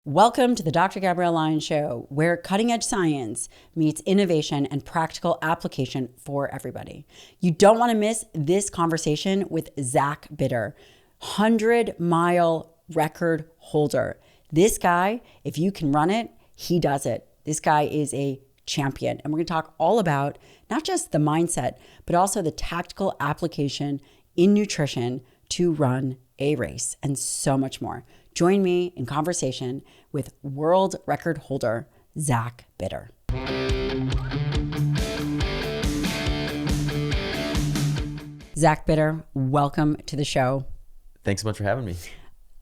Welcome to the Dr. Gabrielle Lyon Show, where cutting-edge science meets innovation and practical application for everybody. You don't want to miss this conversation with Zach Bitter, 100-mile record holder. This guy, if you can run it, he does it. This guy is a champion. And we're going to talk all about not just the mindset, but also the tactical application in nutrition to run a race and so much more. Join me in conversation with world record holder Zach Bitter. Zach Bitter, welcome to the show. Thanks so much for having me.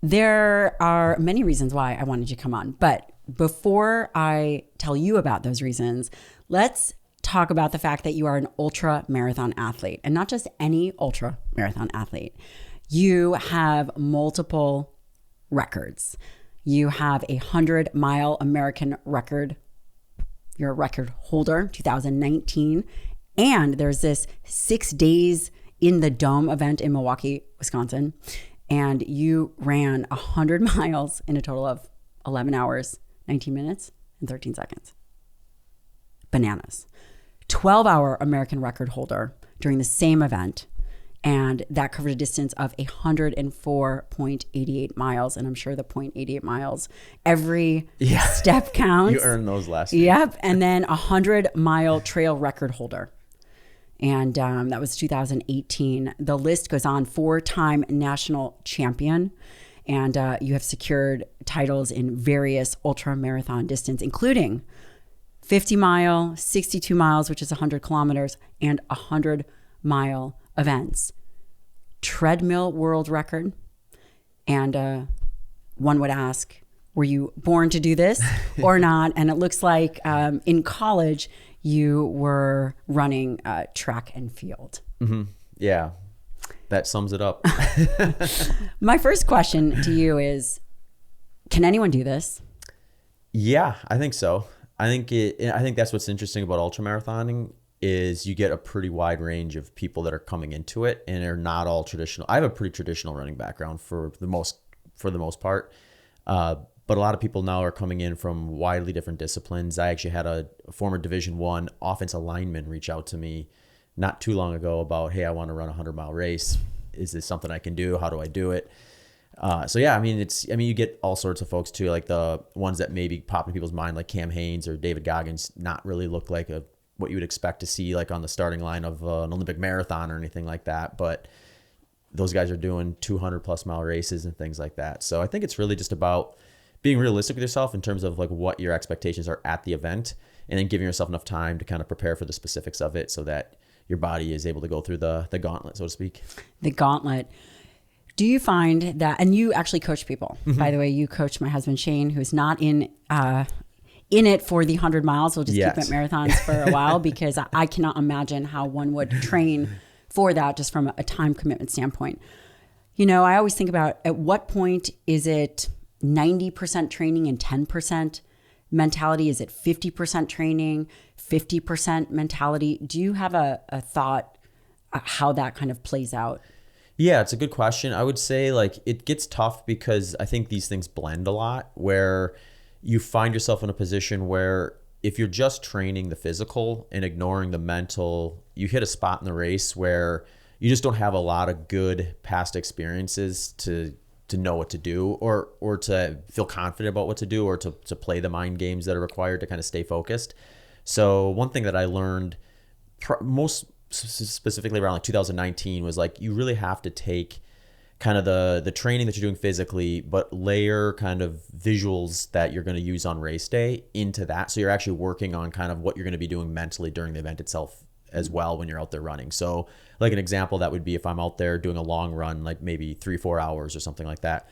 There are many reasons why I wanted you to come on, but before I tell you about those reasons, let's talk about the fact that you are an ultra marathon athlete, and not just any ultra marathon athlete. You have multiple records. You have a 100-mile American record. You're a record holder, 2019. And there's this 6 days in the Dome event in Milwaukee, Wisconsin. And you ran 100 miles in a total of 11 hours, 19 minutes, and 13 seconds. Bananas. 12-hour American record holder during the same event. And that covered a distance of 104.88 miles. And I'm sure the 0.88 miles, every step counts. You earned those last week. Yep. And then 100-mile trail record holder. And that was 2018. The list goes on. 4-time national champion. And you have secured titles in various ultra marathon distance, including 50 mile, 62 miles, which is 100 kilometers, and 100-mile events. Treadmill world record. And one would ask, were you born to do this or not? And it looks like in college, you were running track and field. Mm-hmm. Yeah, that sums it up. My first question to you is, can anyone do this? Yeah, I think so. I think that's what's interesting about ultramarathoning is you get a pretty wide range of people that are coming into it, and they're not all traditional. I have a pretty traditional running background for the most part, but a lot of people now are coming in from widely different disciplines. I actually had a former Division I offensive lineman reach out to me not too long ago about, hey, I want to run a 100-mile race. Is this something I can do? How do I do it? So yeah, you get all sorts of folks too, like the ones that maybe pop in people's mind, like Cam Hanes or David Goggins, not really look like what you would expect to see like on the starting line of an Olympic marathon or anything like that. But those guys are doing 200 plus mile races and things like that. So I think it's really just about being realistic with yourself in terms of like what your expectations are at the event, and then giving yourself enough time to kind of prepare for the specifics of it so that your body is able to go through the gauntlet, so to speak. The gauntlet. Do you find that, and you actually coach people, by the way, you coach my husband Shane, who's not in it for the 100 miles. We'll just keep it marathons for a while, because I cannot imagine how one would train for that just from a time commitment standpoint. You know, I always think about, at what point is it 90% training and 10% mentality? Is it 50% training, 50% mentality? Do you have a thought how that kind of plays out? Yeah, it's a good question. I would say like it gets tough because I think these things blend a lot, where you find yourself in a position where if you're just training the physical and ignoring the mental, you hit a spot in the race where you just don't have a lot of good past experiences to know what to do, or to feel confident about what to do, or to play the mind games that are required to kind of stay focused. So one thing that I learned most specifically around like 2019 was like, you really have to take kind of the training that you're doing physically, but layer kind of visuals that you're going to use on race day into that. So you're actually working on kind of what you're going to be doing mentally during the event itself as well when you're out there running. So like an example that would be if I'm out there doing a long run, like maybe 3-4 hours or something like that,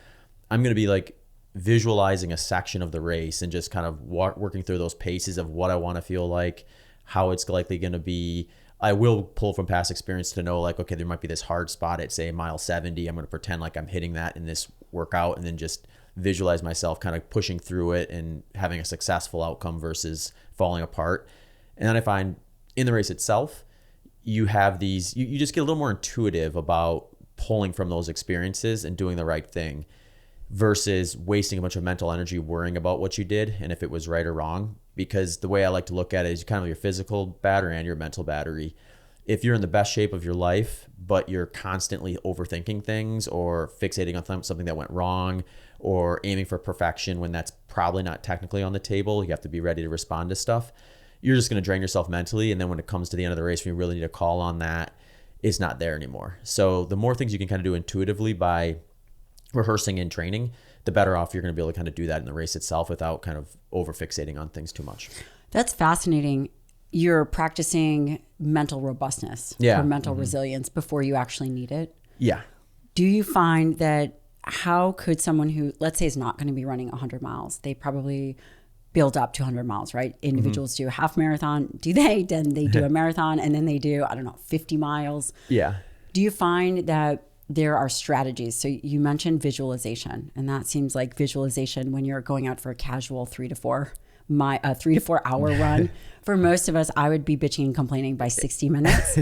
I'm going to be like visualizing a section of the race and just kind of working through those paces of what I want to feel like, how it's likely going to be. I will pull from past experience to know like, okay, there might be this hard spot at say mile 70. I'm going to pretend like I'm hitting that in this workout, and then just visualize myself kind of pushing through it and having a successful outcome versus falling apart. And then I find in the race itself, you have these, you just get a little more intuitive about pulling from those experiences and doing the right thing versus wasting a bunch of mental energy worrying about what you did and if it was right or wrong. Because the way I like to look at it is kind of your physical battery and your mental battery. If you're in the best shape of your life, but you're constantly overthinking things or fixating on something that went wrong or aiming for perfection when that's probably not technically on the table, you have to be ready to respond to stuff. You're just going to drain yourself mentally. And then when it comes to the end of the race, when you really need to call on that, it's not there anymore. So the more things you can kind of do intuitively by rehearsing and training, the better off you're going to be able to kind of do that in the race itself without kind of over fixating on things too much. That's fascinating. You're practicing mental robustness or mental resilience before you actually need it. Yeah. Do you find that how could someone who, let's say, is not going to be running 100 miles, they probably build up to 100 miles, right? Individuals do a half marathon, then they do a marathon, and then they do, 50 miles. Yeah. Do you find that there are strategies? So you mentioned visualization, and that seems like visualization when you're going out for a casual 3 to 4 hour run. For most of us, I would be bitching and complaining by 60 minutes.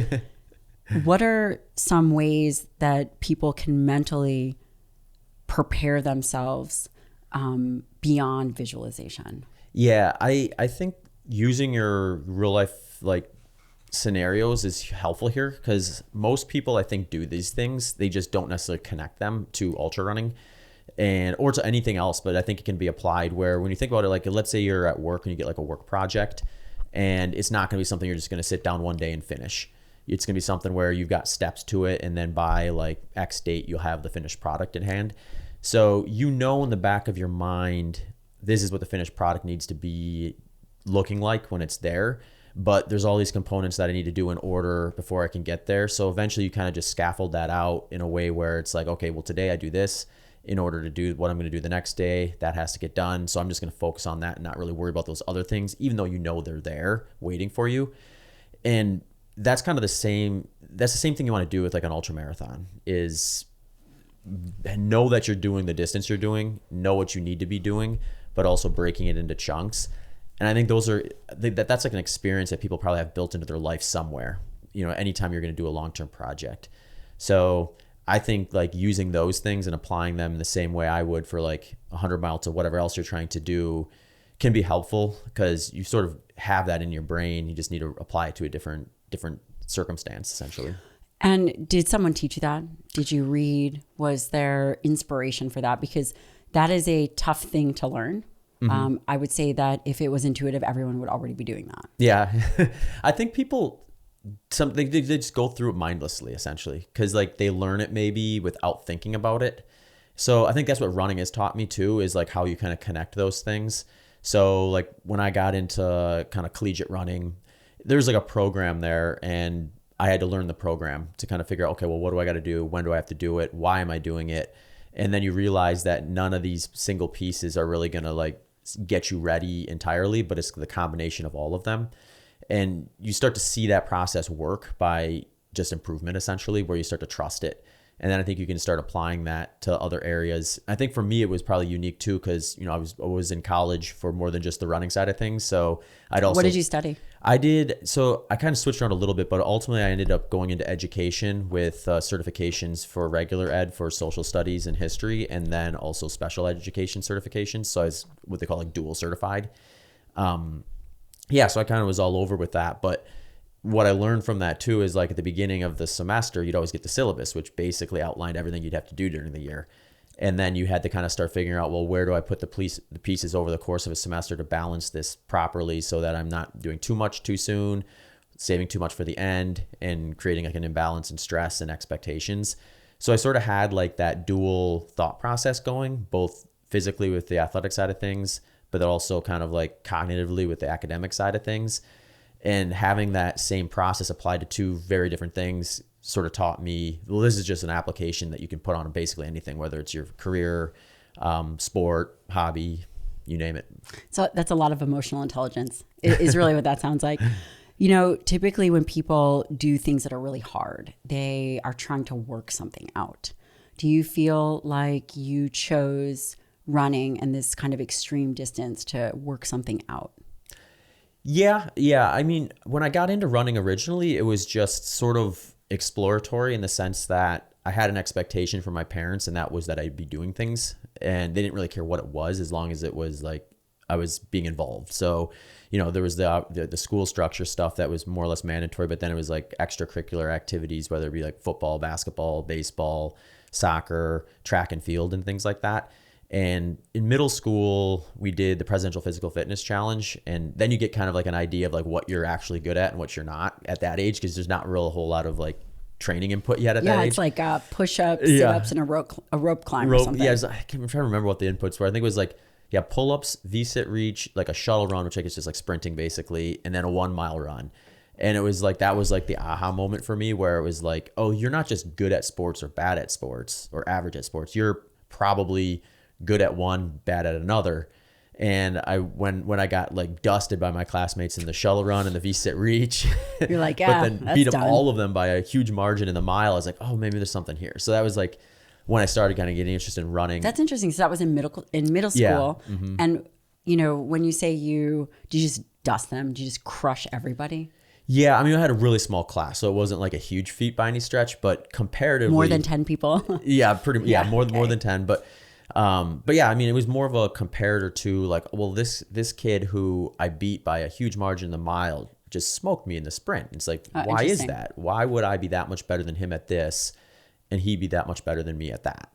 What are some ways that people can mentally prepare themselves beyond visualization? Yeah, I think using your real life scenarios is helpful here, because most people I think do these things. They just don't necessarily connect them to ultra running or to anything else. But I think it can be applied where when you think about it, let's say you're at work and you get a work project, and it's not going to be something you're just going to sit down one day and finish. It's going to be something where you've got steps to it, and then by X date you'll have the finished product in hand. So in the back of your mind, this is what the finished product needs to be looking like when it's there. But there's all these components that I need to do in order before I can get there. So eventually you kind of just scaffold that out in a way where it's okay, well, today I do this in order to do what I'm going to do the next day. That has to get done. So I'm just going to focus on that and not really worry about those other things, even though they're there waiting for you. And that's kind of the same thing you want to do with an ultra marathon is know that you're doing the distance you're doing, know what you need to be doing, but also breaking it into chunks. And I think that's an experience that people probably have built into their life somewhere, anytime you're going to do a long-term project. So I think using those things and applying them in the same way I would for 100 miles to whatever else you're trying to do can be helpful, because you sort of have that in your brain. You just need to apply it to a different circumstance, essentially. And did someone teach you that? Did you read? Was there inspiration for that? Because that is a tough thing to learn. Mm-hmm. I would say that if it was intuitive, everyone would already be doing that. Yeah. I think people, they just go through it mindlessly, essentially, because they learn it maybe without thinking about it. So I think that's what running has taught me too, is how you kind of connect those things. So when I got into kind of collegiate running, there's a program there, and I had to learn the program to kind of figure out, okay, well, what do I got to do? When do I have to do it? Why am I doing it? And then you realize that none of these single pieces are really going to get you ready entirely, but it's the combination of all of them. And you start to see that process work by just improvement, essentially, where you start to trust it. And then I think you can start applying that to other areas. I think for me, it was probably unique too, because, I was in college for more than just the running side of things. So what did you study? I kind of switched around a little bit, but ultimately I ended up going into education with certifications for regular ed for social studies and history, and then also special education certifications. So I was what they call dual certified. So I kind of was all over with that. But what I learned from that too is at the beginning of the semester, you'd always get the syllabus, which basically outlined everything you'd have to do during the year. And then you had to kind of start figuring out, well, where do I put the pieces over the course of a semester to balance this properly so that I'm not doing too much too soon, saving too much for the end, and creating an imbalance in stress and expectations. So I sort of had that dual thought process going, both physically with the athletic side of things, but then also kind of cognitively with the academic side of things. And having that same process applied to two very different things sort of taught me, well, this is just an application that you can put on basically anything, whether it's your career, sport, hobby, you name it. So that's a lot of emotional intelligence is really what that sounds like. Typically when people do things that are really hard, they are trying to work something out. Do you feel like you chose running and this kind of extreme distance to work something out? Yeah. I mean, when I got into running originally, it was just sort of exploratory in the sense that I had an expectation from my parents, and that was that I'd be doing things and they didn't really care what it was as long as it was like I was being involved. So, there was the school structure stuff that was more or less mandatory, but then it was like extracurricular activities, whether it be like football, basketball, baseball, soccer, track and field, and things like that. And in middle school, we did the Presidential Physical Fitness Challenge. And then you get kind of like an idea of like what you're actually good at and what you're not at that age, because there's not real a whole lot of like training input yet at that age. Yeah, it's like push-ups, sit-ups, and a rope climb or something. Yeah, I'm trying to remember what the inputs were. I think it was like, pull-ups, V-sit reach, like a shuttle run, which I guess is just like sprinting basically, and then a 1 mile run. And it was like, that was like the aha moment for me, where it was like, oh, you're not just good at sports or bad at sports or average at sports. You're probably good at one, bad at another. And when I got like dusted by my classmates in the shuttle run and the V-sit reach, you're like, but then beat them all of them by a huge margin in the mile. I was like, oh, maybe there's something here. So that was like when I started kind of getting interested in running. That's interesting. So that was in middle school. Yeah. Mm-hmm. And when you say do you just dust them? Do you just crush everybody? Yeah, I mean, I had a really small class, so it wasn't like a huge feat by any stretch, but comparatively more than 10 people. Yeah, more than 10, but yeah, I mean, it was more of a comparator to like, well, this kid who I beat by a huge margin in the mile just smoked me in the sprint. It's like, why is that? Why would I be that much better than him at this and he be that much better than me at that?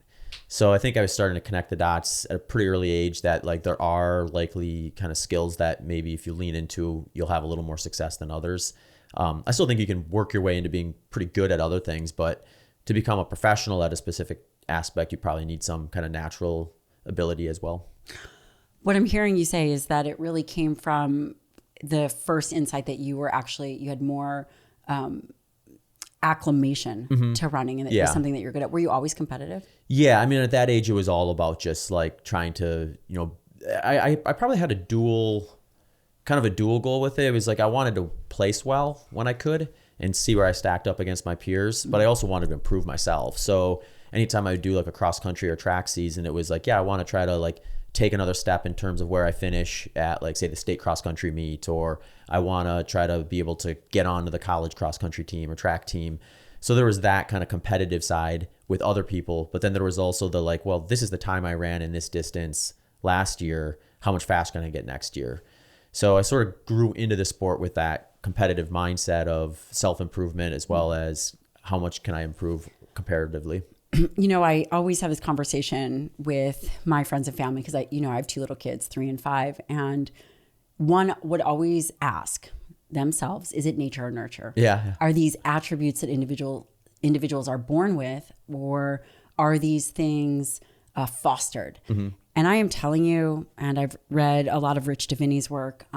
So I think I was starting to connect the dots at a pretty early age that like there are likely kind of skills that maybe if you lean into, you'll have a little more success than others. I still think you can work your way into being pretty good at other things, but to become a professional at a specific aspect, you probably need some kind of natural ability as well. What I'm hearing you say is that it really came from the first insight that you had more acclimation to running, and that it was something that you're good at. Were you always competitive? Yeah, I mean, at that age, it was all about just like trying to, I probably had a dual goal with it. It was like I wanted to place well when I could and see where I stacked up against my peers, but I also wanted to improve myself. So anytime I would do like a cross country or track season, it was like, I want to try to like take another step in terms of where I finish at, like, say, the state cross country meet, or I want to try to be able to get onto the college cross country team or track team. So there was that kind of competitive side with other people, but then there was also the like, well, this is the time I ran in this distance last year. How much faster can I get next year? So I sort of grew into the sport with that competitive mindset of self-improvement, as well as how much can I improve comparatively. I always have this conversation with my friends and family because I have 2 little kids, 3 and 5, and one would always ask themselves, is it nature or nurture? Yeah. Are these attributes that individuals are born with, or are these things fostered? Mm-hmm. And I am telling you, and I've read a lot of Rich Divini's work,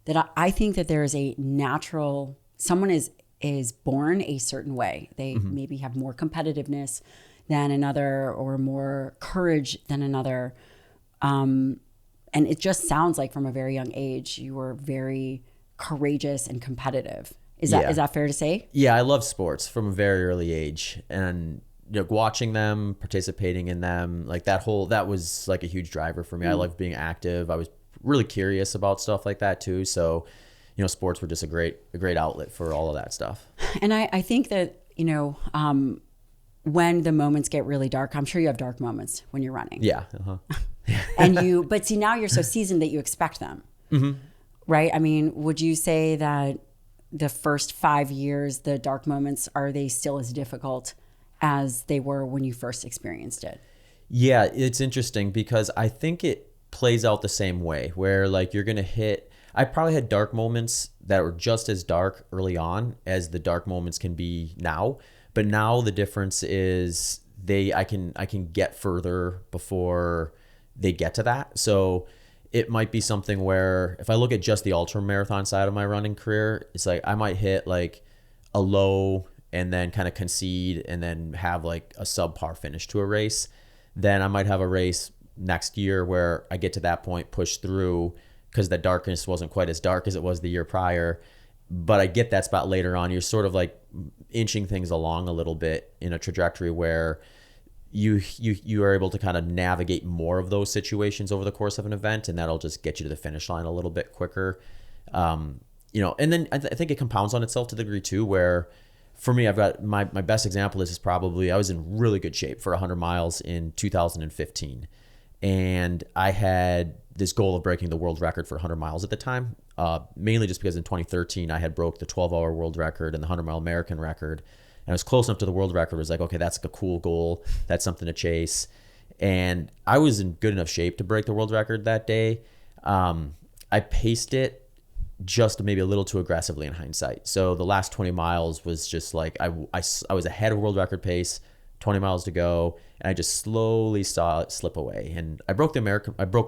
that I think that there is a natural, someone is born a certain way. They maybe have more competitiveness than another, or more courage than another. And it just sounds like from a very young age, you were very courageous and competitive. Is that fair to say? Yeah, I love sports from a very early age, and watching them, participating in them, like that was like a huge driver for me. I loved being active. I was really curious about stuff like that too. So, sports were just a great outlet for all of that stuff. And I think that, when the moments get really dark, I'm sure you have dark moments when you're running. Yeah. But see, now you're so seasoned that you expect them, right? I mean, would you say that the first 5 years, the dark moments, are they still as difficult as they were when you first experienced it? Yeah, it's interesting because I think it plays out the same way, where like you're going to hit, I probably had dark moments that were just as dark early on as the dark moments can be now. But now the difference is I can get further before they get to that. So it might be something where if I look at just the ultra marathon side of my running career, it's like I might hit like a low and then kind of concede and then have like a subpar finish to a race. Then I might have a race next year where I get to that point, push through, because the darkness wasn't quite as dark as it was the year prior. But I get that spot later on. You're sort of like inching things along a little bit in a trajectory where you are able to kind of navigate more of those situations over the course of an event, and that'll just get you to the finish line a little bit quicker. And then I think it compounds on itself to the degree too, where for me, I've got my best example is probably I was in really good shape for 100 miles in 2015. And I had this goal of breaking the world record for 100 miles at the time, mainly just because in 2013 I had broke the 12-hour world record and the 100-mile American record. And I was close enough to the world record. I was like, okay, that's a cool goal. That's something to chase. And I was in good enough shape to break the world record that day. I paced it just maybe a little too aggressively in hindsight. So the last 20 miles was just like, I was ahead of world record pace, 20 miles to go, and I just slowly saw it slip away. And I broke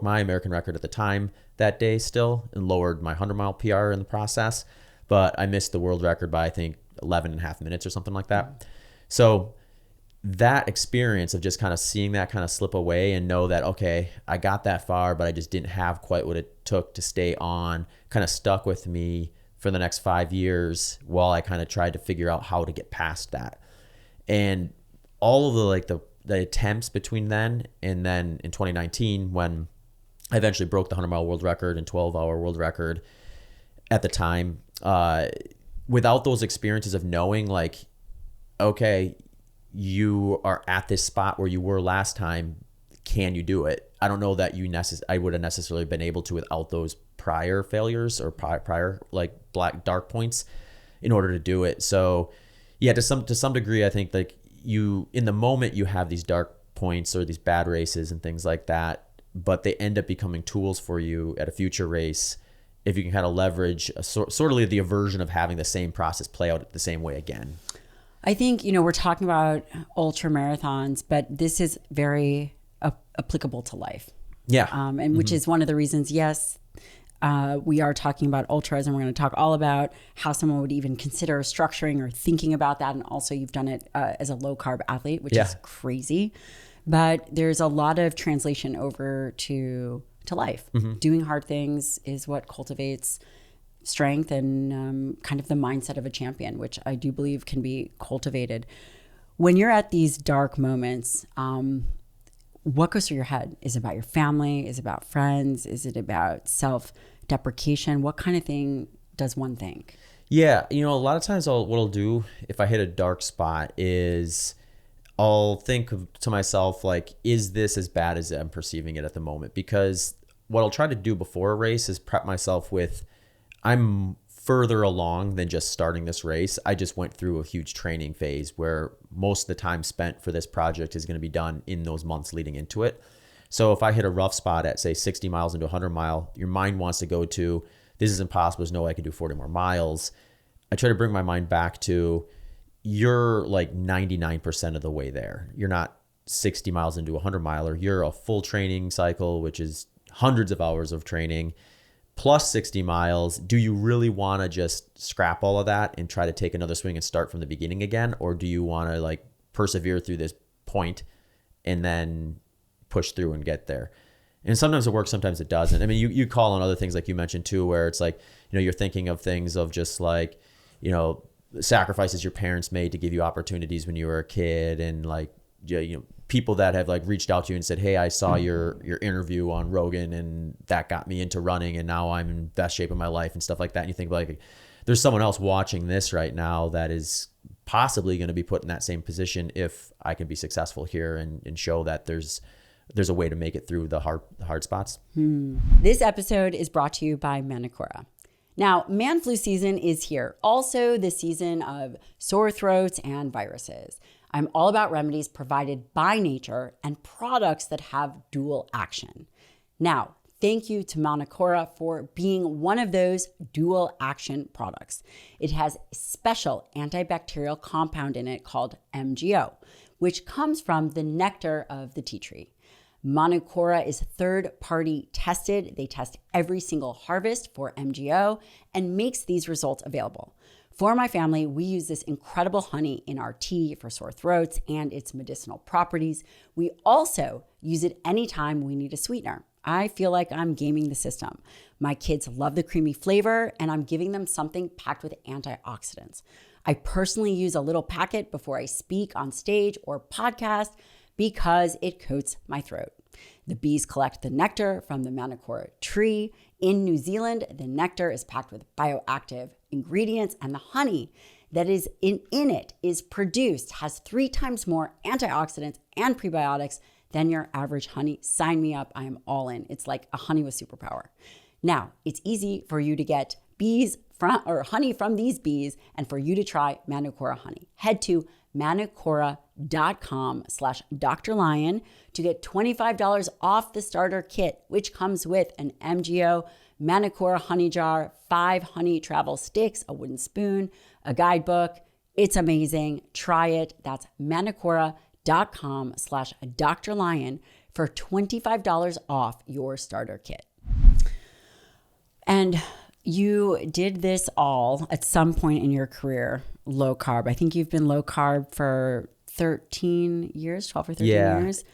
my American record at the time that day still, and lowered my 100-mile PR in the process. But I missed the world record by, I think, 11 and a half minutes or something like that. So that experience of just kind of seeing that kind of slip away and know that, okay, I got that far, but I just didn't have quite what it took to stay on, kind of stuck with me for the next 5 years while I kind of tried to figure out how to get past that. And all of the attempts between then and then in 2019, when I eventually broke the 100-mile world record and 12-hour world record at the time, without those experiences of knowing like, okay, you are at this spot where you were last time, can you do it? I don't know that I would have necessarily been able to without those prior failures or prior like dark points in order to do it. So yeah, to some degree, I think like in the moment you have these dark points or these bad races and things like that, but they end up becoming tools for you at a future race if you can kind of leverage sort of the aversion of having the same process play out the same way again. I think, we're talking about ultra marathons, but this is very applicable to life. Yeah. And which is one of the reasons, yes, we are talking about ultras, and we're going to talk all about how someone would even consider structuring or thinking about that. And also you've done it as a low carb athlete, which is crazy. But there's a lot of translation over to life. Doing hard things is what cultivates strength and kind of the mindset of a champion, which I do believe can be cultivated. When you're at these dark moments, what goes through your head? Is it about your family? Is it about friends? Is it about self-deprecation? What kind of thing does one think? Yeah, a lot of times what I'll do if I hit a dark spot is I'll think to myself, like, is this as bad as I'm perceiving it at the moment? Because what I'll try to do before a race is prep myself with, I'm further along than just starting this race. I just went through a huge training phase where most of the time spent for this project is going to be done in those months leading into it. So if I hit a rough spot at, say, 60 miles into 100 mile, your mind wants to go to, this is impossible. There's no way I can do 40 more miles. I try to bring my mind back to, you're like 99% of the way there. You're not 60 miles into a 100 miler. You're a full training cycle, which is hundreds of hours of training, plus 60 miles. Do you really want to just scrap all of that and try to take another swing and start from the beginning again? Or do you want to like persevere through this point and then push through and get there? And sometimes it works, sometimes it doesn't. I mean, you call on other things like you mentioned too, where it's like, you're thinking of things of just like, sacrifices your parents made to give you opportunities when you were a kid, and like, people that have like reached out to you and said, hey, I saw your interview on Rogan and that got me into running and now I'm in best shape of my life and stuff like that. And you think like, there's someone else watching this right now that is possibly going to be put in that same position if I can be successful here and show that there's a way to make it through the hard spots. This episode is brought to you by Manacora. Now, man flu season is here. Also the season of sore throats and viruses. I'm all about remedies provided by nature and products that have dual action. Now, thank you to Manacora for being one of those dual action products. It has a special antibacterial compound in it called MGO, which comes from the nectar of the tea tree. Manacora is third-party tested. They test every single harvest for MGO and makes these results available. For my family, we use this incredible honey in our tea for sore throats and its medicinal properties. We also use it anytime we need a sweetener. I feel like I'm gaming the system. My kids love the creamy flavor, and I'm giving them something packed with antioxidants. I personally use a little packet before I speak on stage or podcast because it coats my throat. The bees collect the nectar from the Manacora tree. In New Zealand, the nectar is packed with bioactive ingredients, and the honey that is in it is produced, has 3 times more antioxidants and prebiotics than your average honey. Sign me up. I am all in. It's like a honey with superpower. Now, it's easy for you to get honey from these bees and for you to try Manukora honey. Head to manukora.com/Dr. Lyon to get $25 off the starter kit, which comes with an MGO Manukora honey jar, 5 honey travel sticks, a wooden spoon, a guidebook. It's amazing. Try it. That's manukora.com/Dr. Lyon for $25 off your starter kit. And you did this all at some point in your career, low carb. I think you've been low carb for 13 years, 12 or 13 years.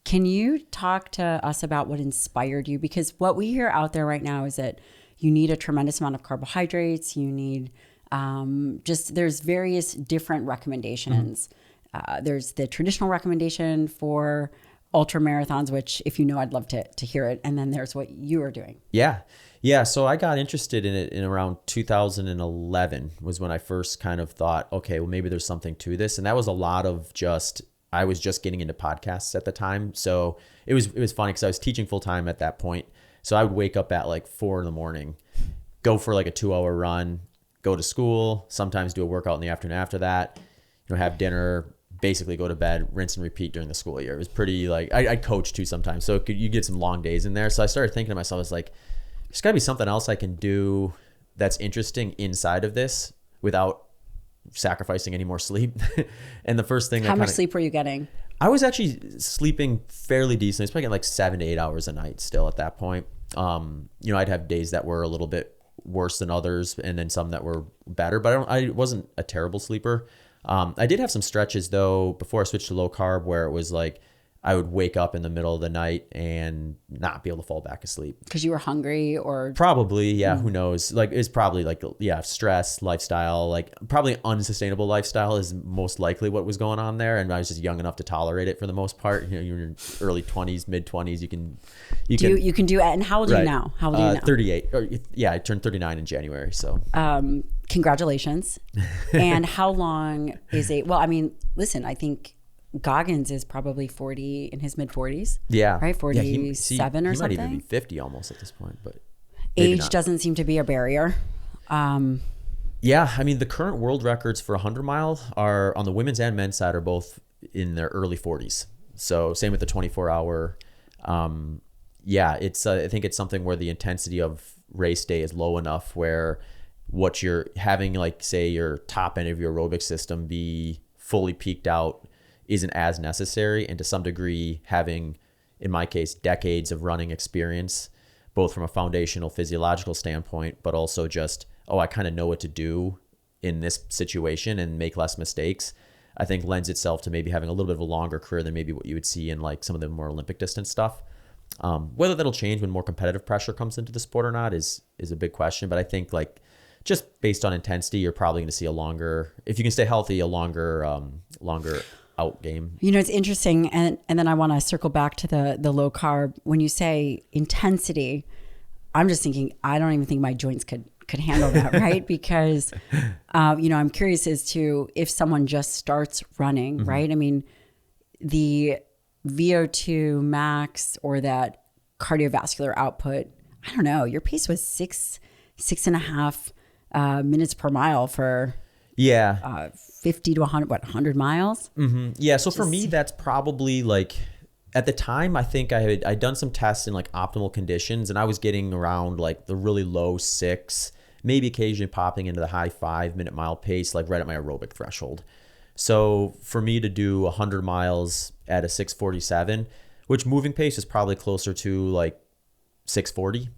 Can you talk to us about what inspired you? Because what we hear out there right now is that you need a tremendous amount of carbohydrates. You need there's various different recommendations. There's the traditional recommendation for ultra marathons, which if you know, I'd love to hear it. And then there's what you are doing. Yeah. So I got interested in it in around 2011 was when I first kind of thought, okay, well, maybe there's something to this. And that was a lot of I was just getting into podcasts at the time. So it was funny because I was teaching full time at that point. So I would wake up at like 4 a.m, go for like a 2-hour run, go to school, sometimes do a workout in the afternoon after that, have dinner, basically go to bed, rinse and repeat during the school year. It was pretty like, I coach too sometimes. So you get some long days in there. So I started thinking to myself, it's like, there's gotta be something else I can do that's interesting inside of this without sacrificing any more sleep. And the first thing, how much sleep were you getting? I was actually sleeping fairly decently. I was probably getting like 7 to 8 hours a night still at that point. I'd have days that were a little bit worse than others and then some that were better, but I wasn't a terrible sleeper. I did have some stretches though before I switched to low carb where it was like I would wake up in the middle of the night and not be able to fall back asleep. Because you were hungry or? Probably, yeah, who knows? Like it's probably like, yeah, stress, lifestyle, like probably unsustainable lifestyle is most likely what was going on there. And I was just young enough to tolerate it for the most part. You're in your early 20s, mid 20s, you can do it. And how old are you now? 38. I turned 39 in January. So, congratulations. And how long is it? Well, I mean, listen, I think Goggins is probably 40 in his mid 40s. Yeah. Right? 47 or something. He might even be 50 almost at this point, but age doesn't seem to be a barrier. Yeah. I mean, the current world records for 100 mile are on the women's and men's side are both in their early 40s. So same with the 24-hour. I think it's something where the intensity of race day is low enough where what you're having, like say your top end of your aerobic system be fully peaked out isn't as necessary, and to some degree having, in my case, decades of running experience, both from a foundational physiological standpoint, but also just, I kind of know what to do in this situation and make less mistakes, I think lends itself to maybe having a little bit of a longer career than maybe what you would see in like some of the more Olympic distance stuff. Whether that'll change when more competitive pressure comes into the sport or not is a big question, but I think like just based on intensity, you're probably going to see if you can stay healthy, a longer out game. It's interesting. And then I want to circle back to the low carb. When you say intensity, I'm just thinking, I don't even think my joints could handle that, right? Because, I'm curious as to if someone just starts running, right? I mean, the VO2 max or that cardiovascular output, I don't know, your pace was 6.5 minutes per mile for 50 to 100 miles. Mm-hmm. Yeah. So for me, that's probably like at the time, I think I'd done some tests in like optimal conditions and I was getting around like the really low 6, maybe occasionally popping into the high 5-minute mile pace, like right at my aerobic threshold. So for me to do 100 miles at a 6:47, which moving pace is probably closer to like 6:40,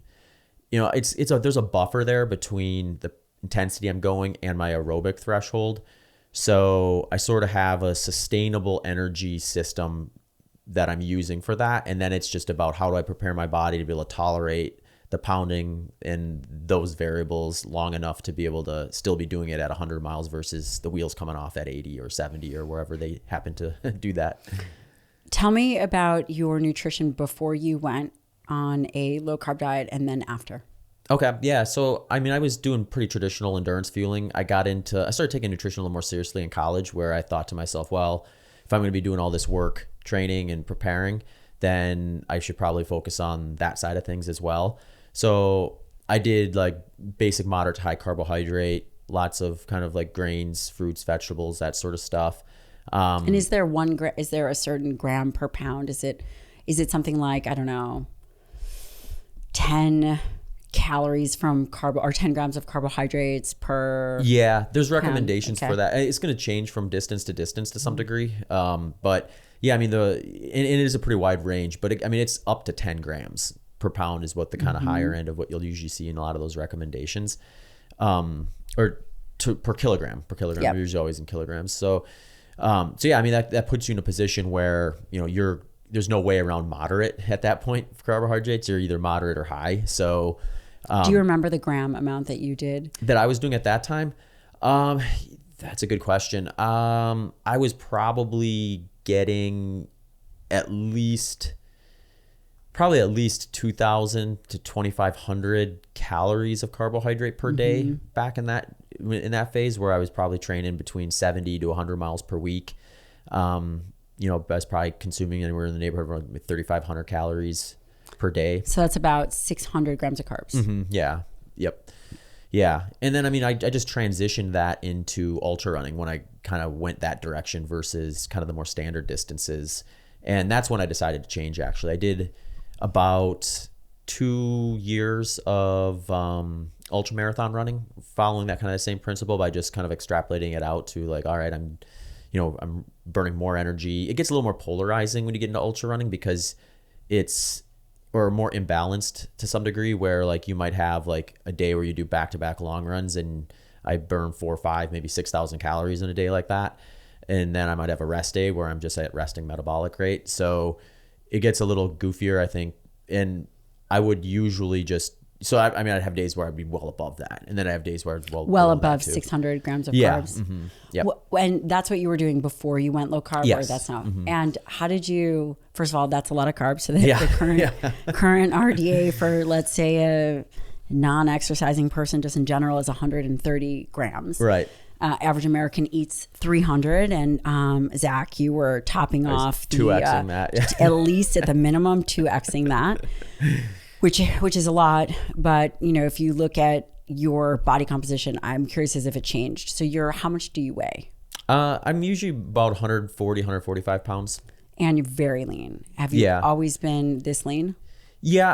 there's a buffer there between the intensity I'm going and my aerobic threshold. So I sort of have a sustainable energy system that I'm using for that. And then it's just about how do I prepare my body to be able to tolerate the pounding and those variables long enough to be able to still be doing it at 100 miles versus the wheels coming off at 80 or 70 or wherever they happen to do that. Tell me about your nutrition before you went on a low carb diet and then after. Okay. Yeah. So, I mean, I was doing pretty traditional endurance fueling. I started taking nutrition a little more seriously in college where I thought to myself, well, if I'm going to be doing all this work training and preparing, then I should probably focus on that side of things as well. So I did like basic moderate to high carbohydrate, lots of kind of like grains, fruits, vegetables, that sort of stuff. And is there is there a certain gram per pound? Is it something like, I don't know, 10 calories from or 10 grams of carbohydrates per? Yeah, there's recommendations Okay. for that. It's going to change from distance to some degree. But yeah, I mean, it is a pretty wide range, but it's up to 10 grams per pound is what the kind of higher end of what you'll usually see in a lot of those recommendations. Per kilogram. Yep. We're usually always in kilograms. So yeah, I mean, that puts you in a position where, there's no way around moderate at that point for carbohydrates. You're either moderate or high. So, do you remember the gram amount that you did? That I was doing at that time? That's a good question. I was probably getting at least 2,000 to 2,500 calories of carbohydrate per day back in that phase, where I was probably training between 70 to 100 miles per week. I was probably consuming anywhere in the neighborhood of around 3,500 calories per day. So that's about 600 grams of carbs. Mm-hmm. Yeah. Yep. Yeah. And then, I just transitioned that into ultra running when I kind of went that direction versus kind of the more standard distances. And that's when I decided to change, actually. I did about 2 years of ultra marathon running, following that kind of the same principle by just kind of extrapolating it out to like, all right, I'm burning more energy. It gets a little more polarizing when you get into ultra running because it's more imbalanced to some degree, where like you might have like a day where you do back-to-back long runs and I burn 4 or 5, maybe 6,000 calories in a day like that. And then I might have a rest day where I'm just at resting metabolic rate. So it gets a little goofier, I think. And I would usually I'd have days where I'd be well above that. And then I have days where I'd well above 600 grams of carbs. Mm-hmm. Yep. And that's what you were doing before you went low carb? Yes. Or that's not. Mm-hmm. And how did you, first of all, that's a lot of carbs. So the current RDA for, let's say, a non-exercising person just in general is 130 grams. Right. Average American eats 300. And Zach, you were topping off 2Xing that. At least at the minimum, 2Xing that. Which is a lot, but if you look at your body composition, I'm curious as if it changed. So how much do you weigh? I'm usually about 140, 145 pounds. And you're very lean. Have you always been this lean? Yeah,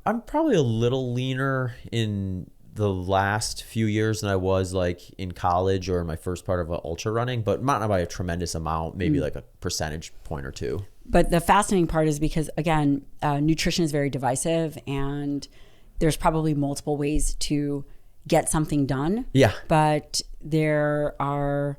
I'm probably a little leaner in the last few years than I was like in college or in my first part of ultra running, but not by a tremendous amount, maybe like a percentage point or two. But the fascinating part is because, again, nutrition is very divisive and there's probably multiple ways to get something done. Yeah. But there are,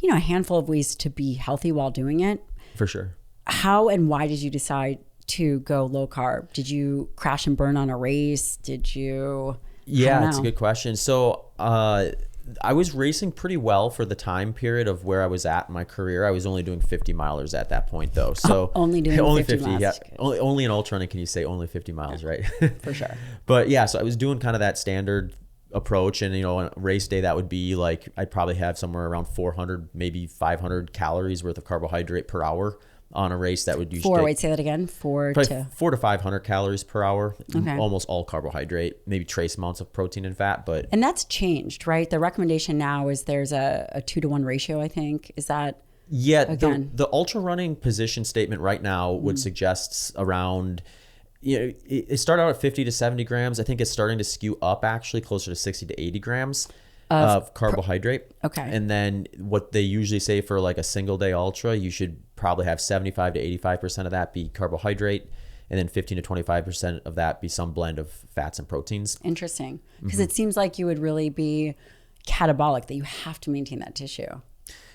a handful of ways to be healthy while doing it. For sure. How and why did you decide to go low carb? Did you crash and burn on a race? Did you? Yeah, that's a good question. So I was racing pretty well for the time period of where I was at in my career. I was only doing 50 milers at that point, though. So only doing 50 miles. Yeah. Only in ultra running can you say only 50 miles, right? For sure. But yeah, so I was doing kind of that standard approach, and on a race day that would be like I'd probably have somewhere around 400, maybe 500 calories worth of carbohydrate per hour on a race. That would usually wait, say that again. 4 to 500 calories per hour. Okay. Almost all carbohydrate, maybe trace amounts of protein and fat, but and that's changed, right? The recommendation now is there's a 2-to-1 ratio, I think. Is that the ultra running position statement right now would suggest around it started out at 50 to 70 grams. I think it's starting to skew up actually closer to 60 to 80 grams of carbohydrate. Okay. And then what they usually say for like a single day ultra, you should probably have 75 to 85% of that be carbohydrate, and then 15 to 25% of that be some blend of fats and proteins. Interesting. Because it seems like you would really be catabolic, that you have to maintain that tissue.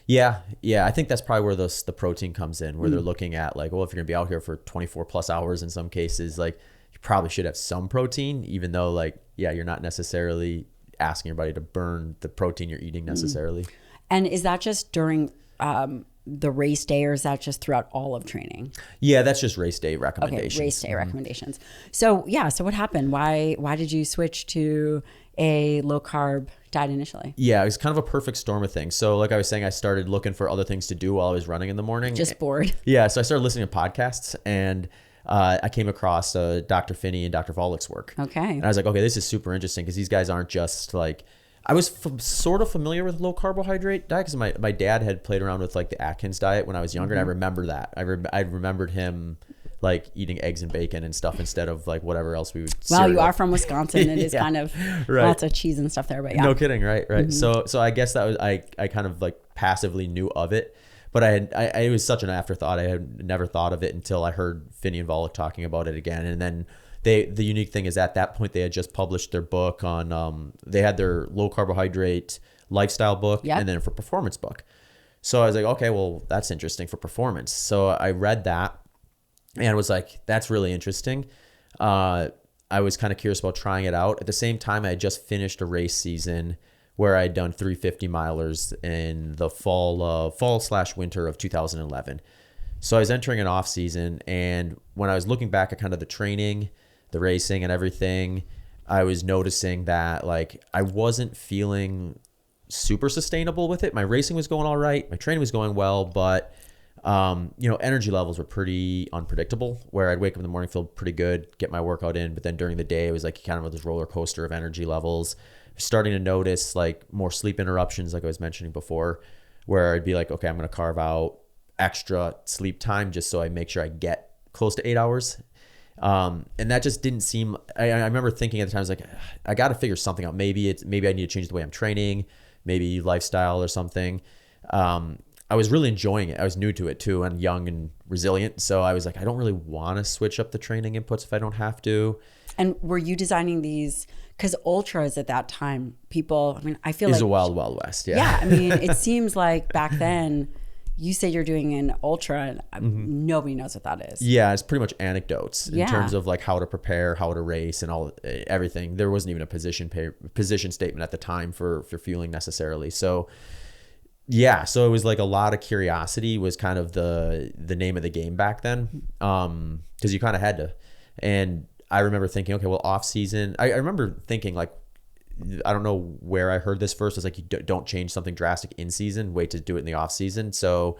Yeah. I think that's probably where the protein comes in, where they're looking at like, well, if you're gonna be out here for 24 plus hours in some cases, like you probably should have some protein, even though like, you're not necessarily asking your body to burn the protein you're eating necessarily. And is that just during the race day, or is that just throughout all of training? Yeah, that's just race day recommendations. Okay, race day recommendations. So so what happened? Why did you switch to a low carb diet initially? Yeah, it was kind of a perfect storm of things. So like I was saying, I started looking for other things to do while I was running in the morning. Just bored. Yeah, so I started listening to podcasts, and I came across Dr. Finney and Dr. Volek's work. Okay. And I was like, okay, this is super interesting because these guys aren't just like, I was sort of familiar with low carbohydrate diet because my dad had played around with like the Atkins diet when I was younger, and I remember that. I remembered him like eating eggs and bacon and stuff instead of like whatever else we would. Well, you are from Wisconsin. It is kind of right. Lots of cheese and stuff there, but yeah. No kidding, right? So I guess that was I kind of like passively knew of it, but it was such an afterthought. I had never thought of it until I heard Finney and Volek talking about it again, and then. The unique thing is at that point they had just published their book on they had their low carbohydrate lifestyle book and then for performance book. So I was like, okay, well that's interesting for performance. So I read that and was like, that's really interesting. I was kind of curious about trying it out. At the same time, I had just finished a race season where I'd done 350 milers in the fall/winter of 2011. So I was entering an off season, and when I was looking back at kind of the training, the racing and everything, I was noticing that like I wasn't feeling super sustainable with it. My racing was going all right. My training was going well, but energy levels were pretty unpredictable, where I'd wake up in the morning, feel pretty good, get my workout in. But then during the day, it was like kind of this roller coaster of energy levels. Starting to notice like more sleep interruptions, like I was mentioning before, where I'd be like, okay, I'm going to carve out extra sleep time just so I make sure I get close to 8 hours. And that just didn't seem, I remember thinking at the time, I was like, I got to figure something out. Maybe I need to change the way I'm training, maybe lifestyle or something. I was really enjoying it. I was new to it too, and young and resilient. So I was like, I don't really want to switch up the training inputs if I don't have to. And were you designing these? Because ultras at that time, I feel like it's a wild, wild west. Yeah. Yeah. I mean, it seems like back then, you say you're doing an ultra, and nobody knows what that is. Yeah, it's pretty much anecdotes in terms of like how to prepare, how to race, and everything. There wasn't even a position statement at the time for fueling necessarily. So yeah, so it was like a lot of curiosity was kind of the name of the game back then, because you kind of had to. And I remember thinking, okay, well, off season. I remember thinking like, I don't know where I heard this first. It's like, you don't change something drastic in season, wait to do it in the off season. So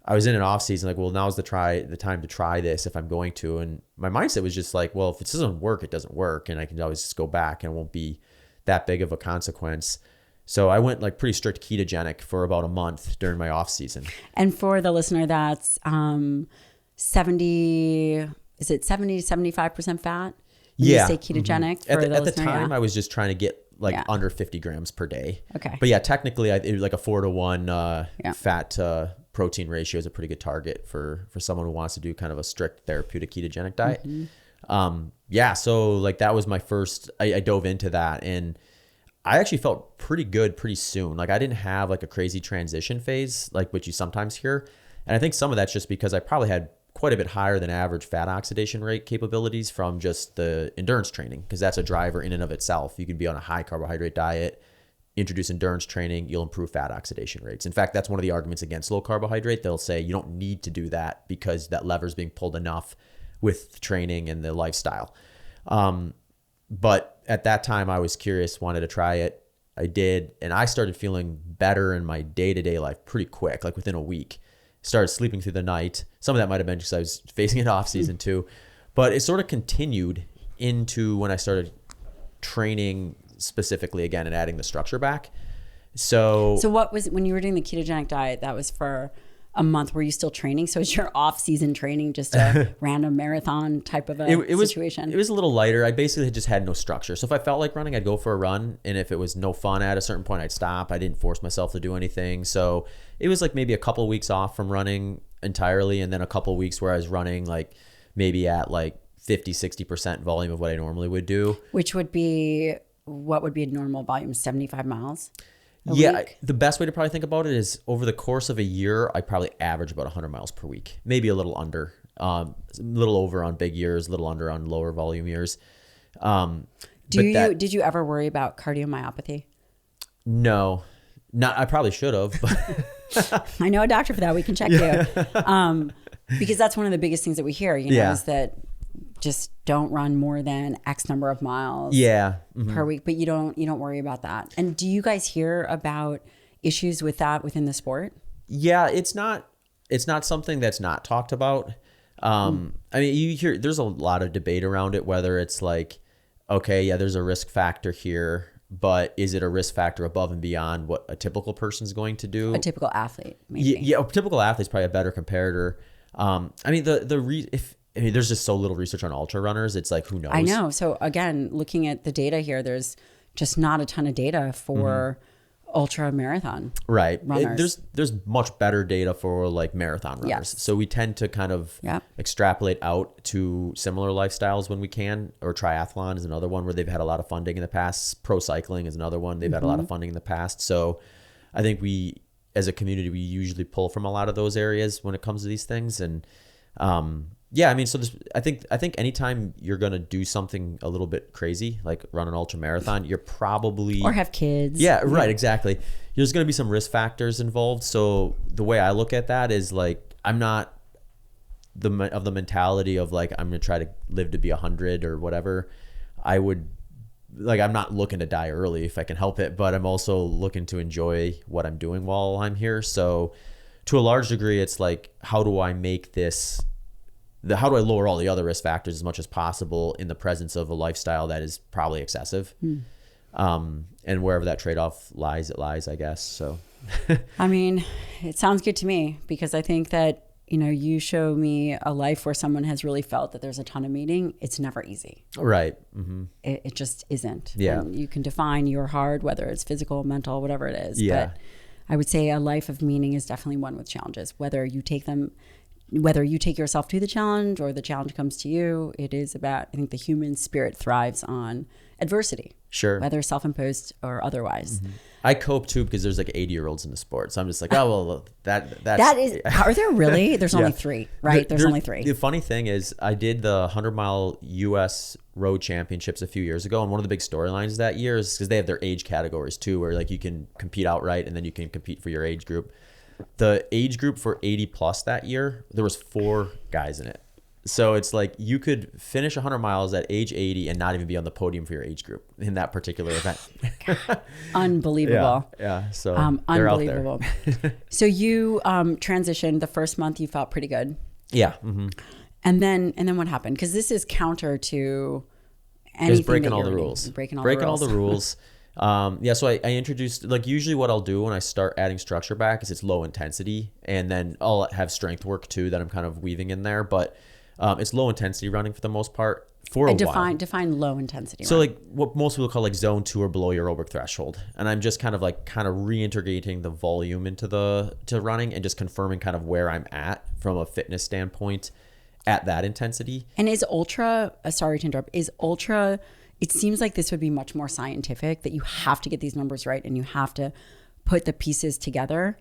I was in an off season, like, well, now's the time to try this if I'm going to. And my mindset was just like, well, if it doesn't work, it doesn't work. And I can always just go back and it won't be that big of a consequence. So I went like pretty strict ketogenic for about a month during my off season. And for the listener, that's 70 to 75% fat? When you say ketogenic for at the time, I was just trying to get under 50 grams per day. Okay. But yeah, technically it was like a 4-to-1 fat to protein ratio is a pretty good target for someone who wants to do kind of a strict therapeutic ketogenic diet. So like that was my first, I dove into that, and I actually felt pretty good pretty soon. Like I didn't have like a crazy transition phase, like what you sometimes hear. And I think some of that's just because I probably had quite a bit higher than average fat oxidation rate capabilities from just the endurance training, because that's a driver in and of itself. You can be on a high carbohydrate diet, introduce endurance training, you'll improve fat oxidation rates. In fact, that's one of the arguments against low carbohydrate. They'll say you don't need to do that because that lever is being pulled enough with training and the lifestyle. But at that time I was curious, wanted to try it. I did. And I started feeling better in my day-to-day life pretty quick, like within a week. Started sleeping through the night. Some of that might have been because I was facing an off season too, but it sort of continued into when I started training specifically again and adding the structure back. So what was, when you were doing the ketogenic diet, that was for a month, were you still training? So is your off season training just a random marathon type of a situation? It was a little lighter. I basically just had no structure. So if I felt like running, I'd go for a run. And if it was no fun at a certain point, I'd stop. I didn't force myself to do anything. So it was like maybe a couple of weeks off from running entirely. And then a couple of weeks where I was running like maybe at like 50-60% volume of what I normally would do. Which would be, what would be a normal volume? 75 miles? The best way to probably think about it is over the course of a year, I probably average about 100 miles per week, maybe a little under, a little over on big years, a little under on lower volume years. Did you ever worry about cardiomyopathy? No, I probably should have. But I know a doctor for that. We can check you. Because that's one of the biggest things that we hear, is that just don't run more than X number of miles Yeah. per week, but you don't worry about that. And do you guys hear about issues with that within the sport? Yeah, it's not something that's not talked about. I mean, you hear there's a lot of debate around it, whether it's like, okay, yeah, there's a risk factor here, but is it a risk factor above and beyond what a typical person's going to do? A typical athlete, maybe. Yeah, a typical athlete's probably a better comparator. I mean, there's just so little research on ultra runners. It's like, who knows? I know. So again, looking at the data here, there's just not a ton of data for ultra marathon runners. There's much better data for like marathon runners. Yes. So we tend to kind of extrapolate out to similar lifestyles when we can, or triathlon is another one where they've had a lot of funding in the past. Pro cycling is another one. They've had a lot of funding in the past. So I think we, as a community, we usually pull from a lot of those areas when it comes to these things. And yeah, I mean, so I think anytime you're going to do something a little bit crazy, like run an ultra marathon, you're probably... Or have kids. Yeah, right, exactly. There's going to be some risk factors involved. So the way I look at that is like, I'm not of the mentality of like, I'm going to try to live to be 100 or whatever. I'm not looking to die early if I can help it, but I'm also looking to enjoy what I'm doing while I'm here. So to a large degree, it's like, how do I make this... how do I lower all the other risk factors as much as possible in the presence of a lifestyle that is probably excessive? And wherever that trade-off lies, it lies, I guess. So, I mean, it sounds good to me, because I think that, you show me a life where someone has really felt that there's a ton of meaning. It's never easy. Right. Mm-hmm. It just isn't. Yeah. And you can define your hard, whether it's physical, mental, whatever it is. Yeah. But I would say a life of meaning is definitely one with challenges, whether you take yourself to the challenge or the challenge comes to you. It is about, I think the human spirit thrives on adversity. Sure. Whether self-imposed or otherwise. Mm-hmm. I cope too, because there's like 80-year-olds in the sport. So I'm just like, oh, well, that's... That is, are there really? There's only 3, right? There's only 3. The funny thing is, I did the 100-mile U.S. road championships a few years ago. And one of the big storylines that year is because they have their age categories too, where like you can compete outright and then you can compete for your age group. The age group for 80 plus that year, there was 4 guys in it. So it's like you could finish 100 miles at age 80 and not even be on the podium for your age group in that particular event. Unbelievable. Yeah. So unbelievable. So you transitioned the first month. You felt pretty good. Yeah. Mm-hmm. And then what happened? Because this is counter to anything. It's breaking all the rules. Breaking all the rules. Yeah, so I introduced, like, usually what I'll do when I start adding structure back is it's low intensity, and then I'll have strength work too that I'm kind of weaving in there, but it's low intensity running for the most part for a while. Define low intensity. So like what most people call like zone 2 or below your aerobic threshold, and I'm just kind of reintegrating the volume into running and just confirming kind of where I'm at from a fitness standpoint at that intensity. And is ultra, sorry to interrupt, it seems like this would be much more scientific, that you have to get these numbers right and you have to put the pieces together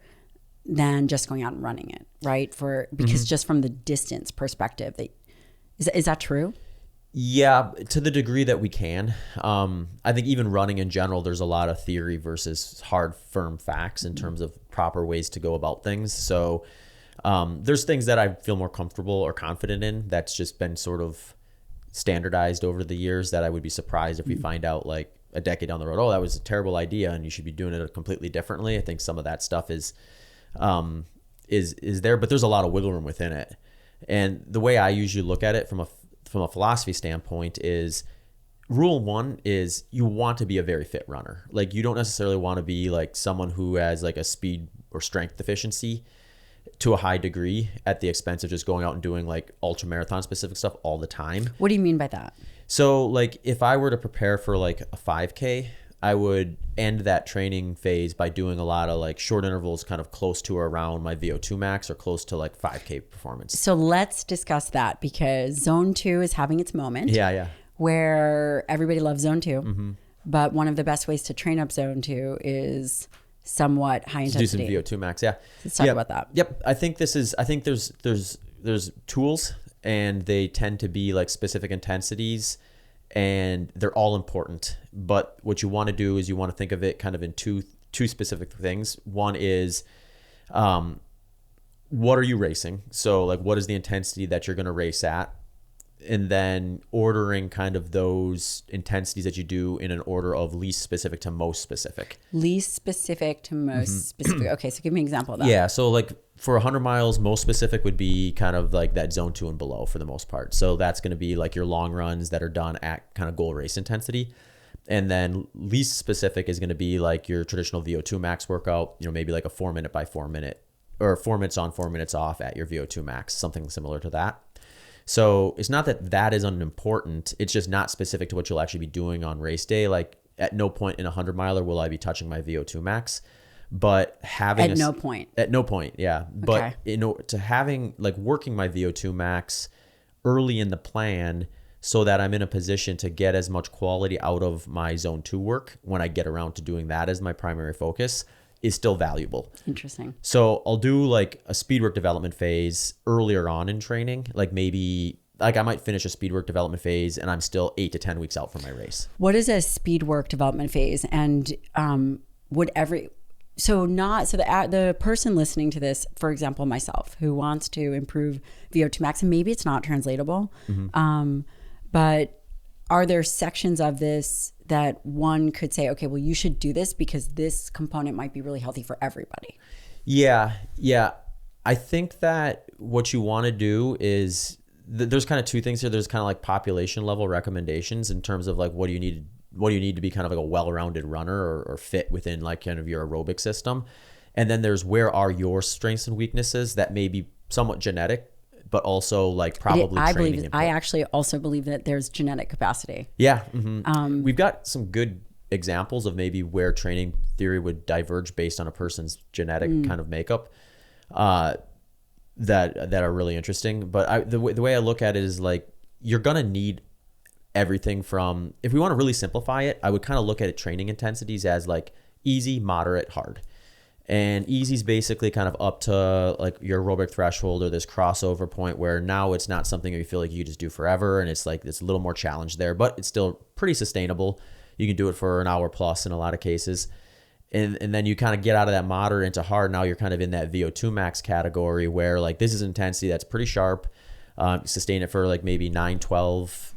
than just going out and running it, right? Because just from the distance perspective, is that true? Yeah, to the degree that we can. I think even running in general, there's a lot of theory versus hard, firm facts in terms of proper ways to go about things. So there's things that I feel more comfortable or confident in that's just been sort of standardized over the years that I would be surprised if we find out like a decade down the road, oh, that was a terrible idea and you should be doing it completely differently. I think some of that stuff is there, but there's a lot of wiggle room within it. And the way I usually look at it from a philosophy standpoint is rule 1 is you want to be a very fit runner. Like you don't necessarily want to be like someone who has like a speed or strength deficiency to a high degree at the expense of just going out and doing like ultra marathon specific stuff all the time. What do you mean by that? So like if I were to prepare for like a 5K, I would end that training phase by doing a lot of like short intervals kind of close to or around my VO2 max or close to like 5K performance. So let's discuss that, because zone 2 is having its moment. Yeah. Where everybody loves zone 2. Mm-hmm. But one of the best ways to train up zone 2 is somewhat high intensity. Do some VO2 max, yeah. Let's talk about that. Yep. I think there's tools, and they tend to be like specific intensities, and they're all important. But what you want to do is you want to think of it kind of in two specific things. One is what are you racing? So like what is the intensity that you're going to race at? and then ordering kind of those intensities that you do in an order of least specific to most specific. Least specific to most specific. Okay, so give me an example of that. Yeah, so like for 100 miles, most specific would be kind of like that zone 2 and below for the most part. So that's going to be like your long runs that are done at kind of goal race intensity. And then least specific is going to be like your traditional VO2 max workout, maybe like a 4 minute by 4 minute, or 4 minutes on, 4 minutes off at your VO2 max, something similar to that. So it's not that that is unimportant. It's just not specific to what you'll actually be doing on race day. Like at no point in a 100 miler will I be touching my VO2 max, but having at no point. At no point, yeah. But to having like working my VO2 max early in the plan so that I'm in a position to get as much quality out of my zone 2 work when I get around to doing that as my primary focus is still valuable. Interesting. So I'll do like a speed work development phase earlier on in training, like maybe like I might finish a speed work development phase and I'm still 8 to 10 weeks out from my race. What is a speed work development phase? And the person listening to this, for example, myself, who wants to improve VO2 max, and maybe it's not translatable, but are there sections of this that one could say, okay, well, you should do this because this component might be really healthy for everybody? Yeah. I think that what you want to do is there's kind of two things here. There's kind of like population level recommendations in terms of like what do you need to be kind of like a well-rounded runner or fit within like kind of your aerobic system. And then there's where are your strengths and weaknesses that may be somewhat genetic, but also like probably training input. I actually also believe that there's genetic capacity. Yeah. We've got some good examples of maybe where training theory would diverge based on a person's genetic kind of makeup that are really interesting. But the way I look at it is like you're going to need everything from, if we want to really simplify it, I would kind of look at it training intensities as like easy, moderate, hard. And easy is basically kind of up to like your aerobic threshold or this crossover point where now it's not something you feel like you just do forever. And it's like, it's a little more challenge there, but it's still pretty sustainable. You can do it for an hour plus in a lot of cases. And then you kind of get out of that moderate into hard. Now you're kind of in that VO2 max category where like this is intensity that's pretty sharp. Sustain it for like maybe 9, 12,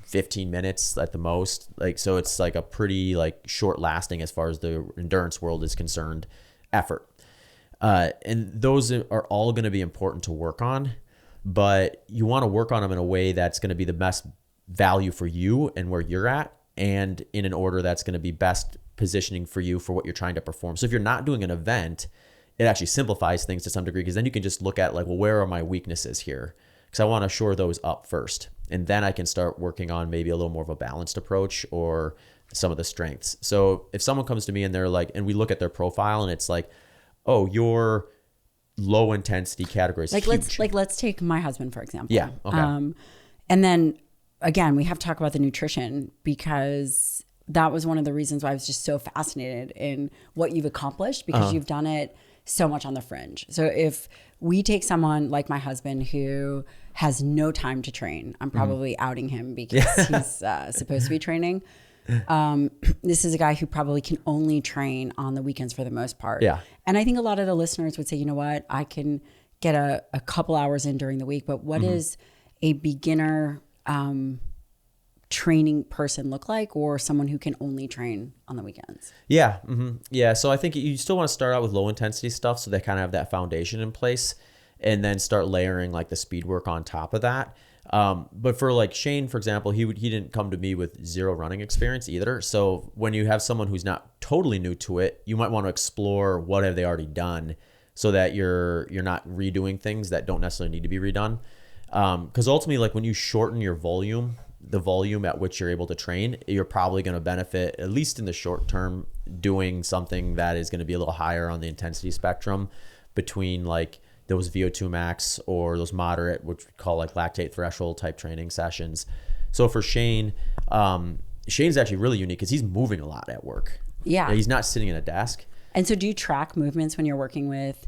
15 minutes at the most. Like, so it's like a pretty like short lasting as far as the endurance world is concerned effort. And those are all going to be important to work on, but you want to work on them in a way that's going to be the best value for you and where you're at, and in an order that's going to be best positioning for you for what you're trying to perform. So if you're not doing an event, it actually simplifies things to some degree, because then you can just look at like, well, where are my weaknesses here? Because I want to shore those up first. And then I can start working on maybe a little more of a balanced approach or some of the strengths. So if someone comes to me and they're like, and we look at their profile and it's like, oh, your low intensity category is huge. Let's take my husband, for example. Yeah. Okay. And then again, we have to talk about the nutrition, because that was one of the reasons why I was just so fascinated in what you've accomplished, because you've done it so much on the fringe. So if we take someone like my husband who has no time to train, I'm probably outing him because he's supposed to be training. This is a guy who probably can only train on the weekends for the most part. Yeah. And I think a lot of the listeners would say, you know what, I can get a couple hours in during the week, but what is a beginner training person look like, or someone who can only train on the weekends? Yeah. Yeah. So I think you still want to start out with low intensity stuff so they kind of have that foundation in place, and then start layering like the speed work on top of that. But for like Shane, for example, he didn't come to me with zero running experience either. So when you have someone who's not totally new to it, you might want to explore what have they already done, so that you're not redoing things that don't necessarily need to be redone. Because ultimately, like when you shorten your volume, the volume at which you're able to train, you're probably going to benefit, at least in the short term, doing something that is going to be a little higher on the intensity spectrum between like those VO2 max or those moderate, which we call like lactate threshold type training sessions. So for Shane, Shane's actually really unique because he's moving a lot at work. Yeah. He's not sitting at a desk. And so do you track movements when you're working with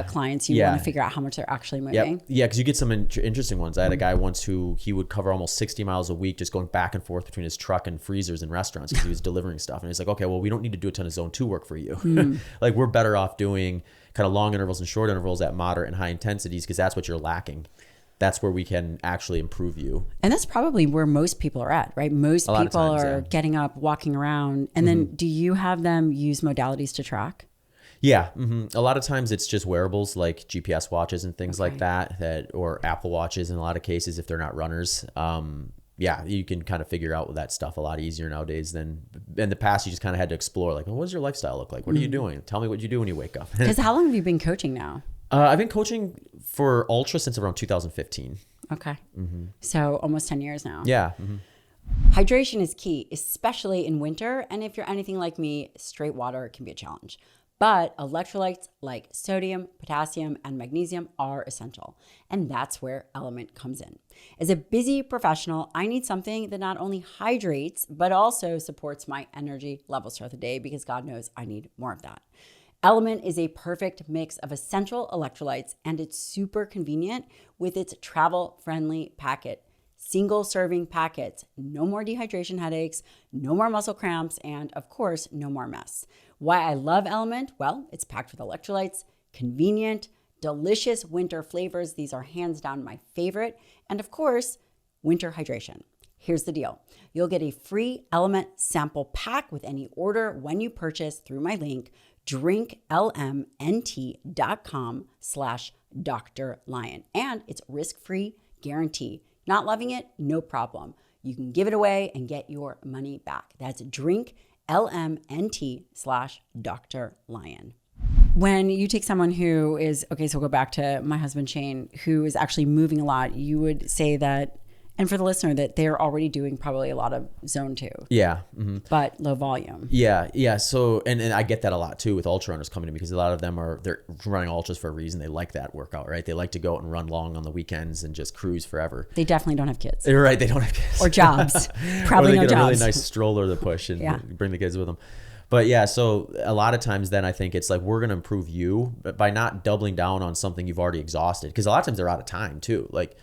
clients? You want to figure out how much they're actually moving? Yeah, because you get some interesting ones. I had a guy once who he would cover almost 60 miles a week just going back and forth between his truck and freezers and restaurants because he was delivering stuff. And he's like, okay, well, we don't need to do a ton of zone 2 work for you. Like we're better off doing kind of long intervals and short intervals at moderate and high intensities because that's what you're lacking. that's where we can actually improve you. And that's probably where most people are at, right? Most people are getting up, walking around. And then do you have them use modalities to track? Yeah. A lot of times it's just wearables like GPS watches and things like that, or Apple Watches in a lot of cases if they're not runners. Yeah, you can kind of figure out that stuff a lot easier nowadays than in the past. You just kind of had to explore, like, well, what does your lifestyle look like? What are you doing? Tell me what you do when you wake up. Because how long have you been coaching now? I've been coaching for ultra since around 2015. Okay. So almost 10 years now. Yeah. Hydration is key, especially in winter. And if you're anything like me, straight water can be a challenge. But electrolytes like sodium, potassium, and magnesium are essential. And that's where Element comes in. As a busy professional, I need something that not only hydrates, but also supports my energy levels throughout the day, because God knows I need more of that. Element is a perfect mix of essential electrolytes, and it's super convenient with its travel-friendly packet. Single serving packets, no more dehydration headaches, no more muscle cramps, and of course, no more mess. Why I love Element? Well, it's packed with electrolytes, convenient, delicious winter flavors. These are hands down my favorite. And of course, winter hydration. Here's the deal. You'll get a free Element sample pack with any order when you purchase through my link, drinklmnt.com/Dr. Lyon. And it's risk-free guarantee. Not loving it? No problem. You can give it away and get your money back. That's drinklmnt/Dr. Lyon. When you take someone who is, okay, so we'll go back to my husband, Shane, who is actually moving a lot, you would say that, and for the listener, that they're already doing probably a lot of zone 2. Yeah. But low volume. Yeah. So, and I get that a lot too with ultra runners coming in, because a lot of them they're running ultras for a reason. They like that workout, right? They like to go out and run long on the weekends and just cruise forever. They definitely don't have kids. You're right. They don't have kids. Or jobs. Probably no jobs. Or they get a really nice stroller to push and bring the kids with them. But yeah, so a lot of times then I think it's like, we're going to improve you by not doubling down on something you've already exhausted. Because a lot of times they're out of time too. Like,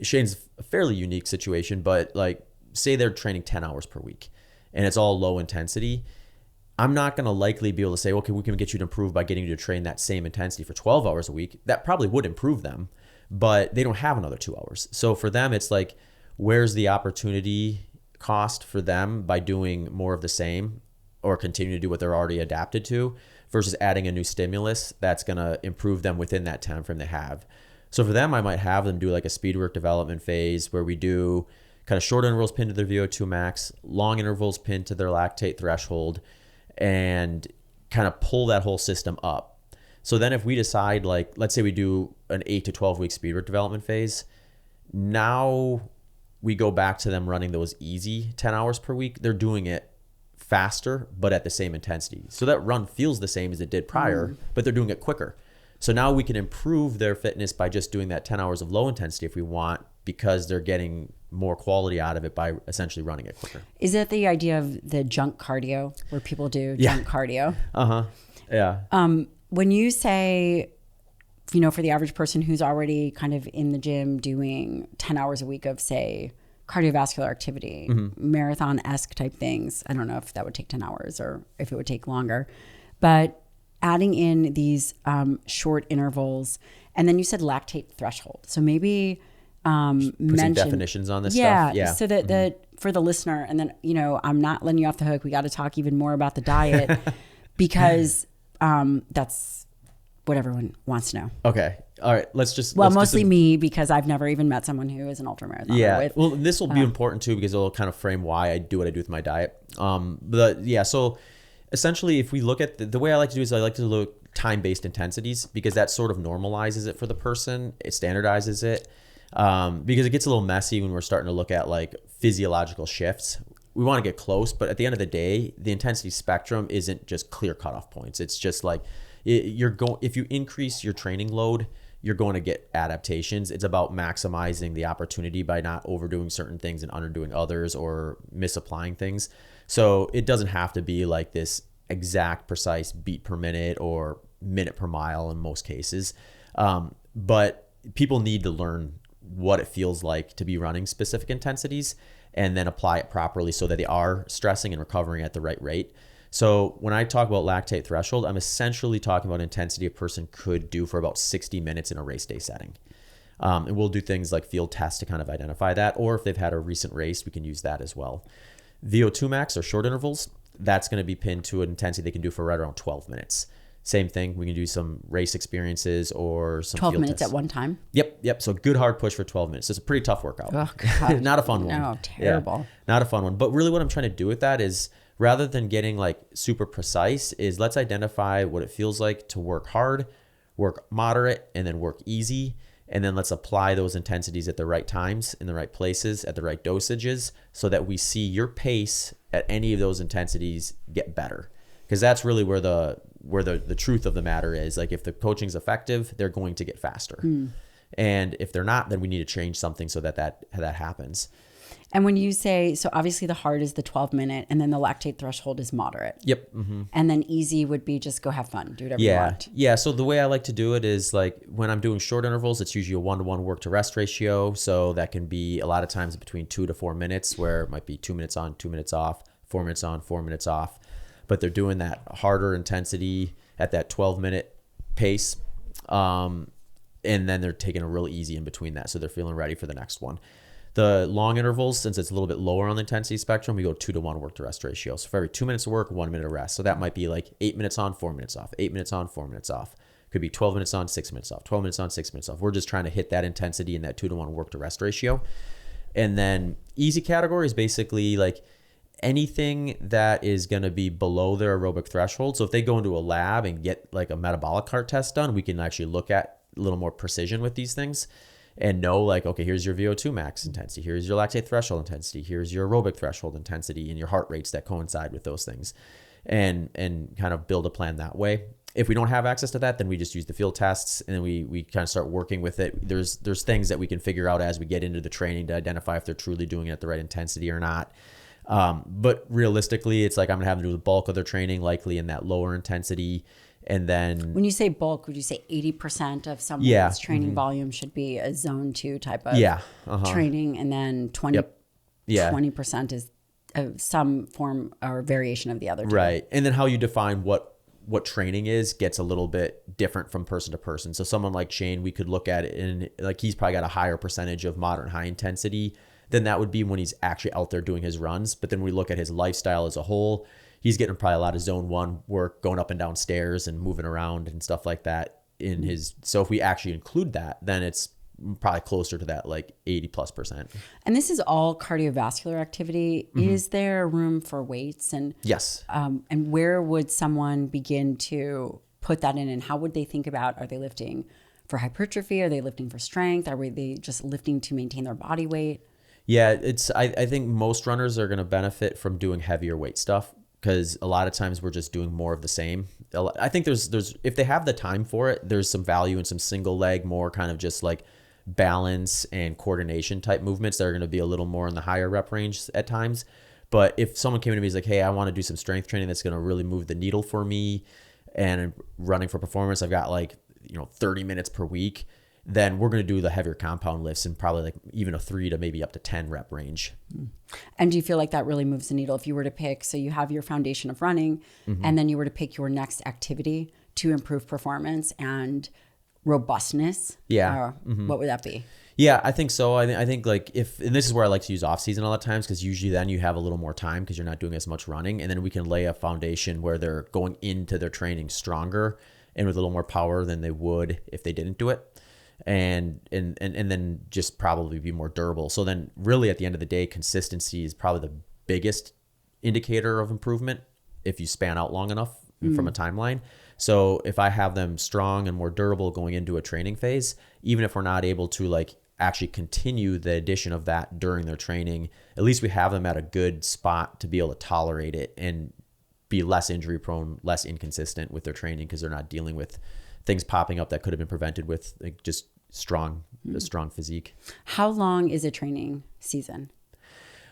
Shane's a fairly unique situation, but like, say they're training 10 hours per week and it's all low intensity. I'm not going to likely be able to say, okay, we can get you to improve by getting you to train that same intensity for 12 hours a week. That probably would improve them, but they don't have another 2 hours. So for them, it's like, where's the opportunity cost for them by doing more of the same or continue to do what they're already adapted to versus adding a new stimulus that's going to improve them within that time frame they have. So for them, I might have them do like a speed work development phase where we do kind of short intervals pinned to their VO2 max, long intervals pinned to their lactate threshold, and kind of pull that whole system up. So then if we decide, like, let's say we do an 8 to 12 week speed work development phase, now we go back to them running those easy 10 hours per week. They're doing it faster, but at the same intensity. So that run feels the same as it did prior, but they're doing it quicker. So now we can improve their fitness by just doing that 10 hours of low intensity if we want, because they're getting more quality out of it by essentially running it quicker. Is that the idea of the junk cardio where people do junk cardio? Yeah. When you say, you know, for the average person who's already kind of in the gym doing 10 hours a week of, say, cardiovascular activity, marathon-esque type things, I don't know if that would take 10 hours or if it would take longer, but adding in these short intervals, and then you said lactate threshold. So maybe mention definitions on this stuff. Yeah. So that for the listener, and then, you know, I'm not letting you off the hook. We got to talk even more about the diet because that's what everyone wants to know. Okay. All right. Let's mostly me, because I've never even met someone who is an ultramarathoner. Yeah. Well, this will be important too, because it'll kind of frame why I do what I do with my diet. So essentially, if we look at the way I like to do is I like to look time-based intensities, because that sort of normalizes it for the person. It standardizes it, because it gets a little messy when we're starting to look at like physiological shifts. We want to get close, but at the end of the day, the intensity spectrum isn't just clear cutoff points. It's just like if you increase your training load, you're going to get adaptations. It's about maximizing the opportunity by not overdoing certain things and underdoing others or misapplying things. So it doesn't have to be like this exact precise beat per minute or minute per mile in most cases. But people need to learn what it feels like to be running specific intensities and then apply it properly so that they are stressing and recovering at the right rate. So when I talk about lactate threshold, I'm essentially talking about intensity a person could do for about 60 minutes in a race day setting. And we'll do things like field tests to kind of identify that. Or if they've had a recent race, we can use that as well. VO2 max or short intervals, that's going to be pinned to an intensity they can do for right around 12 minutes. Same thing. We can do some race experiences or some 12 field minutes tests. At one time? Yep. So good hard push for 12 minutes. It's a pretty tough workout. Oh, God. Not a fun one. No, terrible. Yeah, not a fun one. But really what I'm trying to do with that is, rather than getting like super precise, is let's identify what it feels like to work hard, work moderate, and then work easy. And then let's apply those intensities at the right times, in the right places, at the right dosages, so that we see your pace at any of those intensities get better. Because that's really where the truth of the matter is. Like, if the coaching's effective, they're going to get faster. And if they're not, then we need to change something so that happens. And when you say, so obviously the hard is the 12-minute, and then the lactate threshold is moderate. Yep. And then easy would be just go have fun, do whatever you want. Yeah. So the way I like to do it is, like, when I'm doing short intervals, it's usually a 1-to-1 work to rest ratio. So that can be a lot of times between 2 to 4 minutes, where it might be 2 minutes on, 2 minutes off, 4 minutes on, 4 minutes off. But they're doing that harder intensity at that 12-minute pace. And then they're taking a real easy in between that. So they're feeling ready for the next one. The long intervals, since it's a little bit lower on the intensity spectrum, we go 2-to-1 work to rest ratio. So for every 2 minutes of work, 1 minute of rest. So that might be like 8 minutes on, 4 minutes off, 8 minutes on, 4 minutes off. Could be 12 minutes on, 6 minutes off, 12 minutes on, 6 minutes off. We're just trying to hit that intensity in that 2-to-1 work to rest ratio. And then easy category is basically like anything that is going to be below their aerobic threshold. So if they go into a lab and get like a metabolic cart test done, we can actually look at a little more precision with these things and know, like, okay, here's your VO2 max intensity, here's your lactate threshold intensity, here's your aerobic threshold intensity, and your heart rates that coincide with those things, and kind of build a plan that way. If we don't have access to that, then we just use the field tests, and then we kind of start working with it. There's things that we can figure out as we get into the training to identify if they're truly doing it at the right intensity or not. But realistically, it's like I'm gonna have them do the bulk of their training likely in that lower intensity. And then when you say bulk, would you say 80% of someone's training volume should be a zone 2 type of training, and then 20% is some form or variation of the other two? Right. And then how you define what training is gets a little bit different from person to person. So someone like Shane, we could look at it and like he's probably got a higher percentage of moderate high intensity than that would be when he's actually out there doing his runs. But then we look at his lifestyle as a whole. He's getting probably a lot of zone 1 work, going up and down stairs and moving around and stuff like that in his. So if we actually include that, then it's probably closer to that like 80+%. And this is all cardiovascular activity. Is there room for weights? And yes. And where would someone begin to put that in? And how would they think about, are they lifting for hypertrophy? Are they lifting for strength? Are they just lifting to maintain their body weight? Yeah, I think most runners are going to benefit from doing heavier weight stuff, because a lot of times we're just doing more of the same. I think there's if they have the time for it, there's some value in some single leg, more kind of just like balance and coordination type movements that are going to be a little more in the higher rep range at times. But if someone came to me and was like, hey, I want to do some strength training that's going to really move the needle for me, and running for performance, I've got like 30 minutes per week, then we're going to do the heavier compound lifts in probably like even a 3 to maybe up to 10 rep range. And do you feel like that really moves the needle? If you were to pick, so you have your foundation of running, and then you were to pick your next activity to improve performance and robustness, what would that be? Yeah, I think so. I think like and this is where I like to use off season a lot of times, because usually then you have a little more time because you're not doing as much running, and then we can lay a foundation where they're going into their training stronger and with a little more power than they would if they didn't do it. And then just probably be more durable. So then really at the end of the day, consistency is probably the biggest indicator of improvement if you span out long enough from a timeline. So if I have them strong and more durable going into a training phase, even if we're not able to like actually continue the addition of that during their training, at least we have them at a good spot to be able to tolerate it and be less injury prone, less inconsistent with their training, because they're not dealing with things popping up that could have been prevented with like just a strong physique. How long is a training season?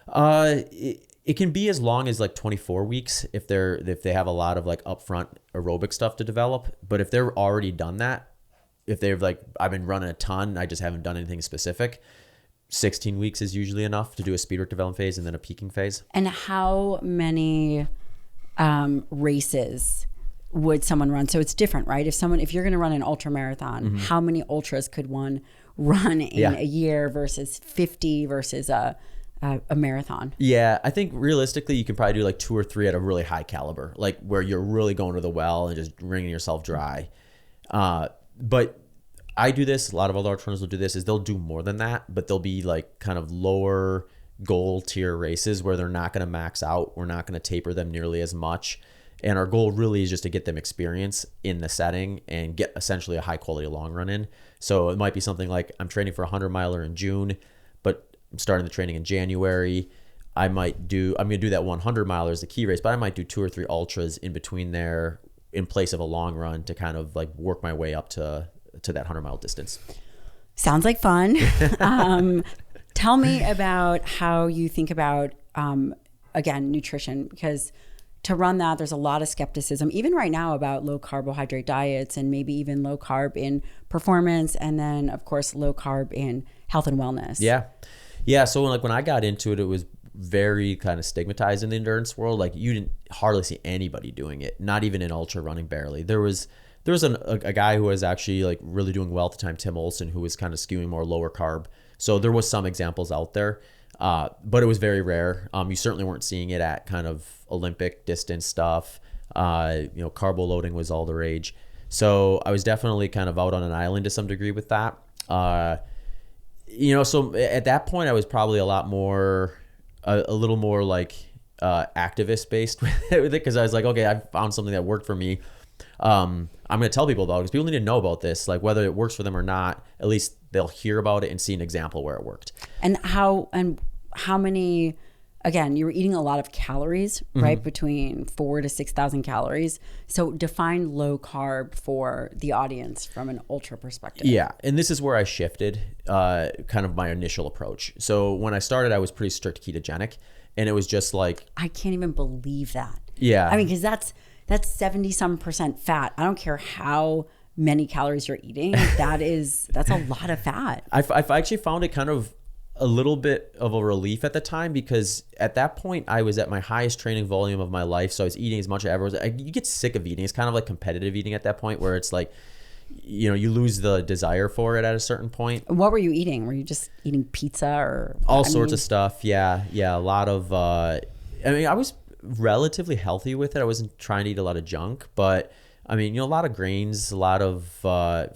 It can be as long as like 24 weeks if they have a lot of like upfront aerobic stuff to develop. But if they're already done that, if they've like, I've been running a ton, I just haven't done anything specific, 16 weeks is usually enough to do a speed work development phase and then a peaking phase. And how many races would someone run? So it's different, right? If you're going to run an ultra marathon, how many ultras could one run in a year versus 50 versus a marathon? Yeah, I think realistically you can probably do like 2 or 3 at a really high caliber, like where you're really going to the well and just wringing yourself dry. But I do this, a lot of other runners will do this, is they'll do more than that, but they'll be like kind of lower goal tier races where they're not going to max out. We're not going to taper them nearly as much. And our goal really is just to get them experience in the setting and get essentially a high quality long run in. So it might be something like I'm training for a 100 miler in June, but I'm starting the training in January. I'm going to do that 100 miler as the key race, but I might do 2 or 3 ultras in between there in place of a long run to kind of like work my way up to that 100 mile distance. Sounds like fun. Tell me about how you think about, again, nutrition, because to run that, there's a lot of skepticism, even right now, about low carbohydrate diets and maybe even low carb in performance. And then, of course, low carb in health and wellness. Yeah. Yeah. So when I got into it, it was very kind of stigmatized in the endurance world. Like you didn't hardly see anybody doing it, not even in ultra running, barely. There was a guy who was actually like really doing well at the time, Tim Olson, who was kind of skewing more lower carb. So there was some examples out there, but it was very rare. You certainly weren't seeing it at kind of Olympic distance stuff. Carbo loading was all the rage. So I was definitely kind of out on an island to some degree with that. So at that point I was probably a little more like activist based with it, because I was like, okay, I found something that worked for me. I'm going to tell people about it because people need to know about this, like whether it works for them or not, at least they'll hear about it and see an example where it worked. And how many, again, you were eating a lot of calories, right? Between 4,000 to 6,000 calories. So define low carb for the audience from an ultra perspective. Yeah. And this is where I shifted, kind of my initial approach. So when I started, I was pretty strict ketogenic, and it was just like, I can't even believe that. Yeah. I mean, because that's 70% fat. I don't care how many calories you're eating. That's a lot of fat. I've actually found it kind of a little bit of a relief at the time, because at that point I was at my highest training volume of my life. So I was eating as much as ever. You get sick of eating. It's kind of like competitive eating at that point, where it's like, you lose the desire for it at a certain point. What were you eating? Were you just eating pizza or all sorts of stuff? Yeah. A lot of, I was relatively healthy with it. I wasn't trying to eat a lot of junk, but I mean, a lot of grains, a lot of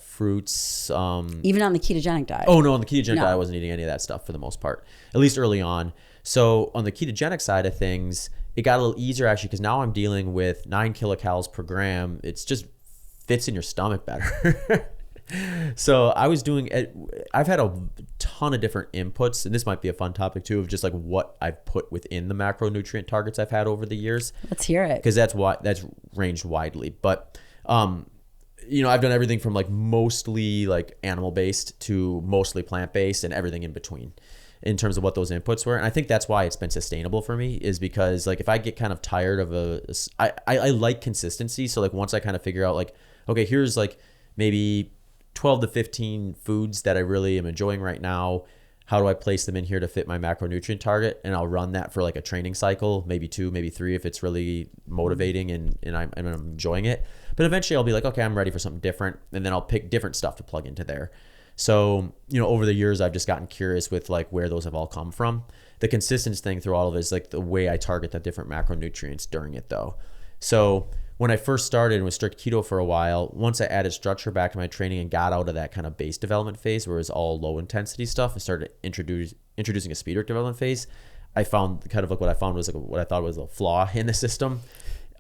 fruits. Even on the ketogenic diet? Oh, no, on the ketogenic diet, I wasn't eating any of that stuff for the most part, at least early on. So on the ketogenic side of things, it got a little easier actually, because now I'm dealing with 9 kilocalories per gram. It's just fits in your stomach better. So I've had a ton of different inputs, and this might be a fun topic too, of just like what I've put within the macronutrient targets I've had over the years. Let's hear it. Because that's ranged widely. But, I've done everything from like mostly like animal based to mostly plant based and everything in between in terms of what those inputs were. And I think that's why it's been sustainable for me, is because like if I get kind of tired of I like consistency. So like once I kind of figure out like, okay, here's like maybe 12 to 15 foods that I really am enjoying right now. How do I place them in here to fit my macronutrient target? And I'll run that for like a training cycle, maybe 2, maybe 3 if it's really motivating and I'm enjoying it. But eventually I'll be like, okay, I'm ready for something different. And then I'll pick different stuff to plug into there. So, over the years, I've just gotten curious with like where those have all come from. The consistency thing through all of it is like the way I target the different macronutrients during it though. So when I first started and was strict keto for a while, once I added structure back to my training and got out of that kind of base development phase where it was all low intensity stuff and started introducing a speed work development phase, I found kind of like what I found was like what I thought was a flaw in the system.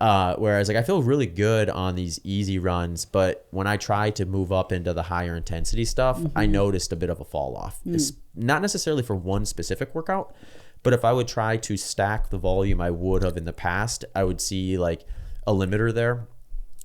Whereas like I feel really good on these easy runs, but when I try to move up into the higher intensity stuff, I noticed a bit of a fall off. It's not necessarily for one specific workout, but if I would try to stack the volume I would have in the past, I would see like a limiter there.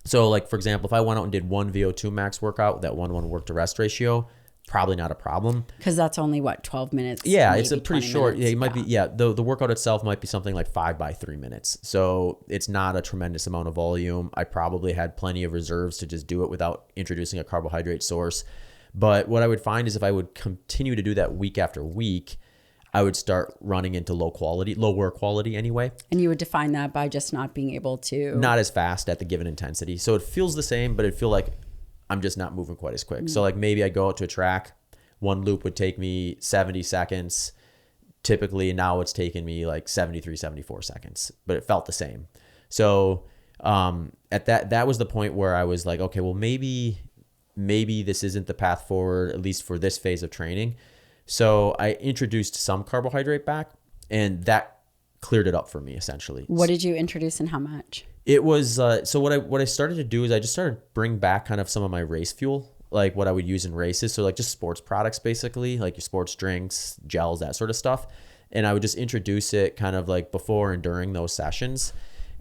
So like, for example, if I went out and did one VO2 max workout, that 1-1 work to rest ratio, probably not a problem. Because that's only 12 minutes? Yeah, it's a pretty short. Minutes. Yeah, it might be. Yeah, the workout itself might be something like 5 by 3 minutes. So it's not a tremendous amount of volume. I probably had plenty of reserves to just do it without introducing a carbohydrate source. But what I would find is if I would continue to do that week after week, I would start running into lower quality anyway. And you would define that by just not being able to... Not as fast at the given intensity. So it feels the same, but it feel like I'm just not moving quite as quick. So like maybe I go out to a track, one loop would take me 70 seconds. Typically now it's taken me like 73, 74 seconds, but it felt the same. So at that was the point where I was like, okay, well, maybe this isn't the path forward, at least for this phase of training. So I introduced some carbohydrate back, and that cleared it up for me essentially. What did you introduce and how much? It was, so what I started to do is I just started to bring back kind of some of my race fuel, like what I would use in races. So like just sports products, basically, like your sports drinks, gels, that sort of stuff. And I would just introduce it kind of like before and during those sessions.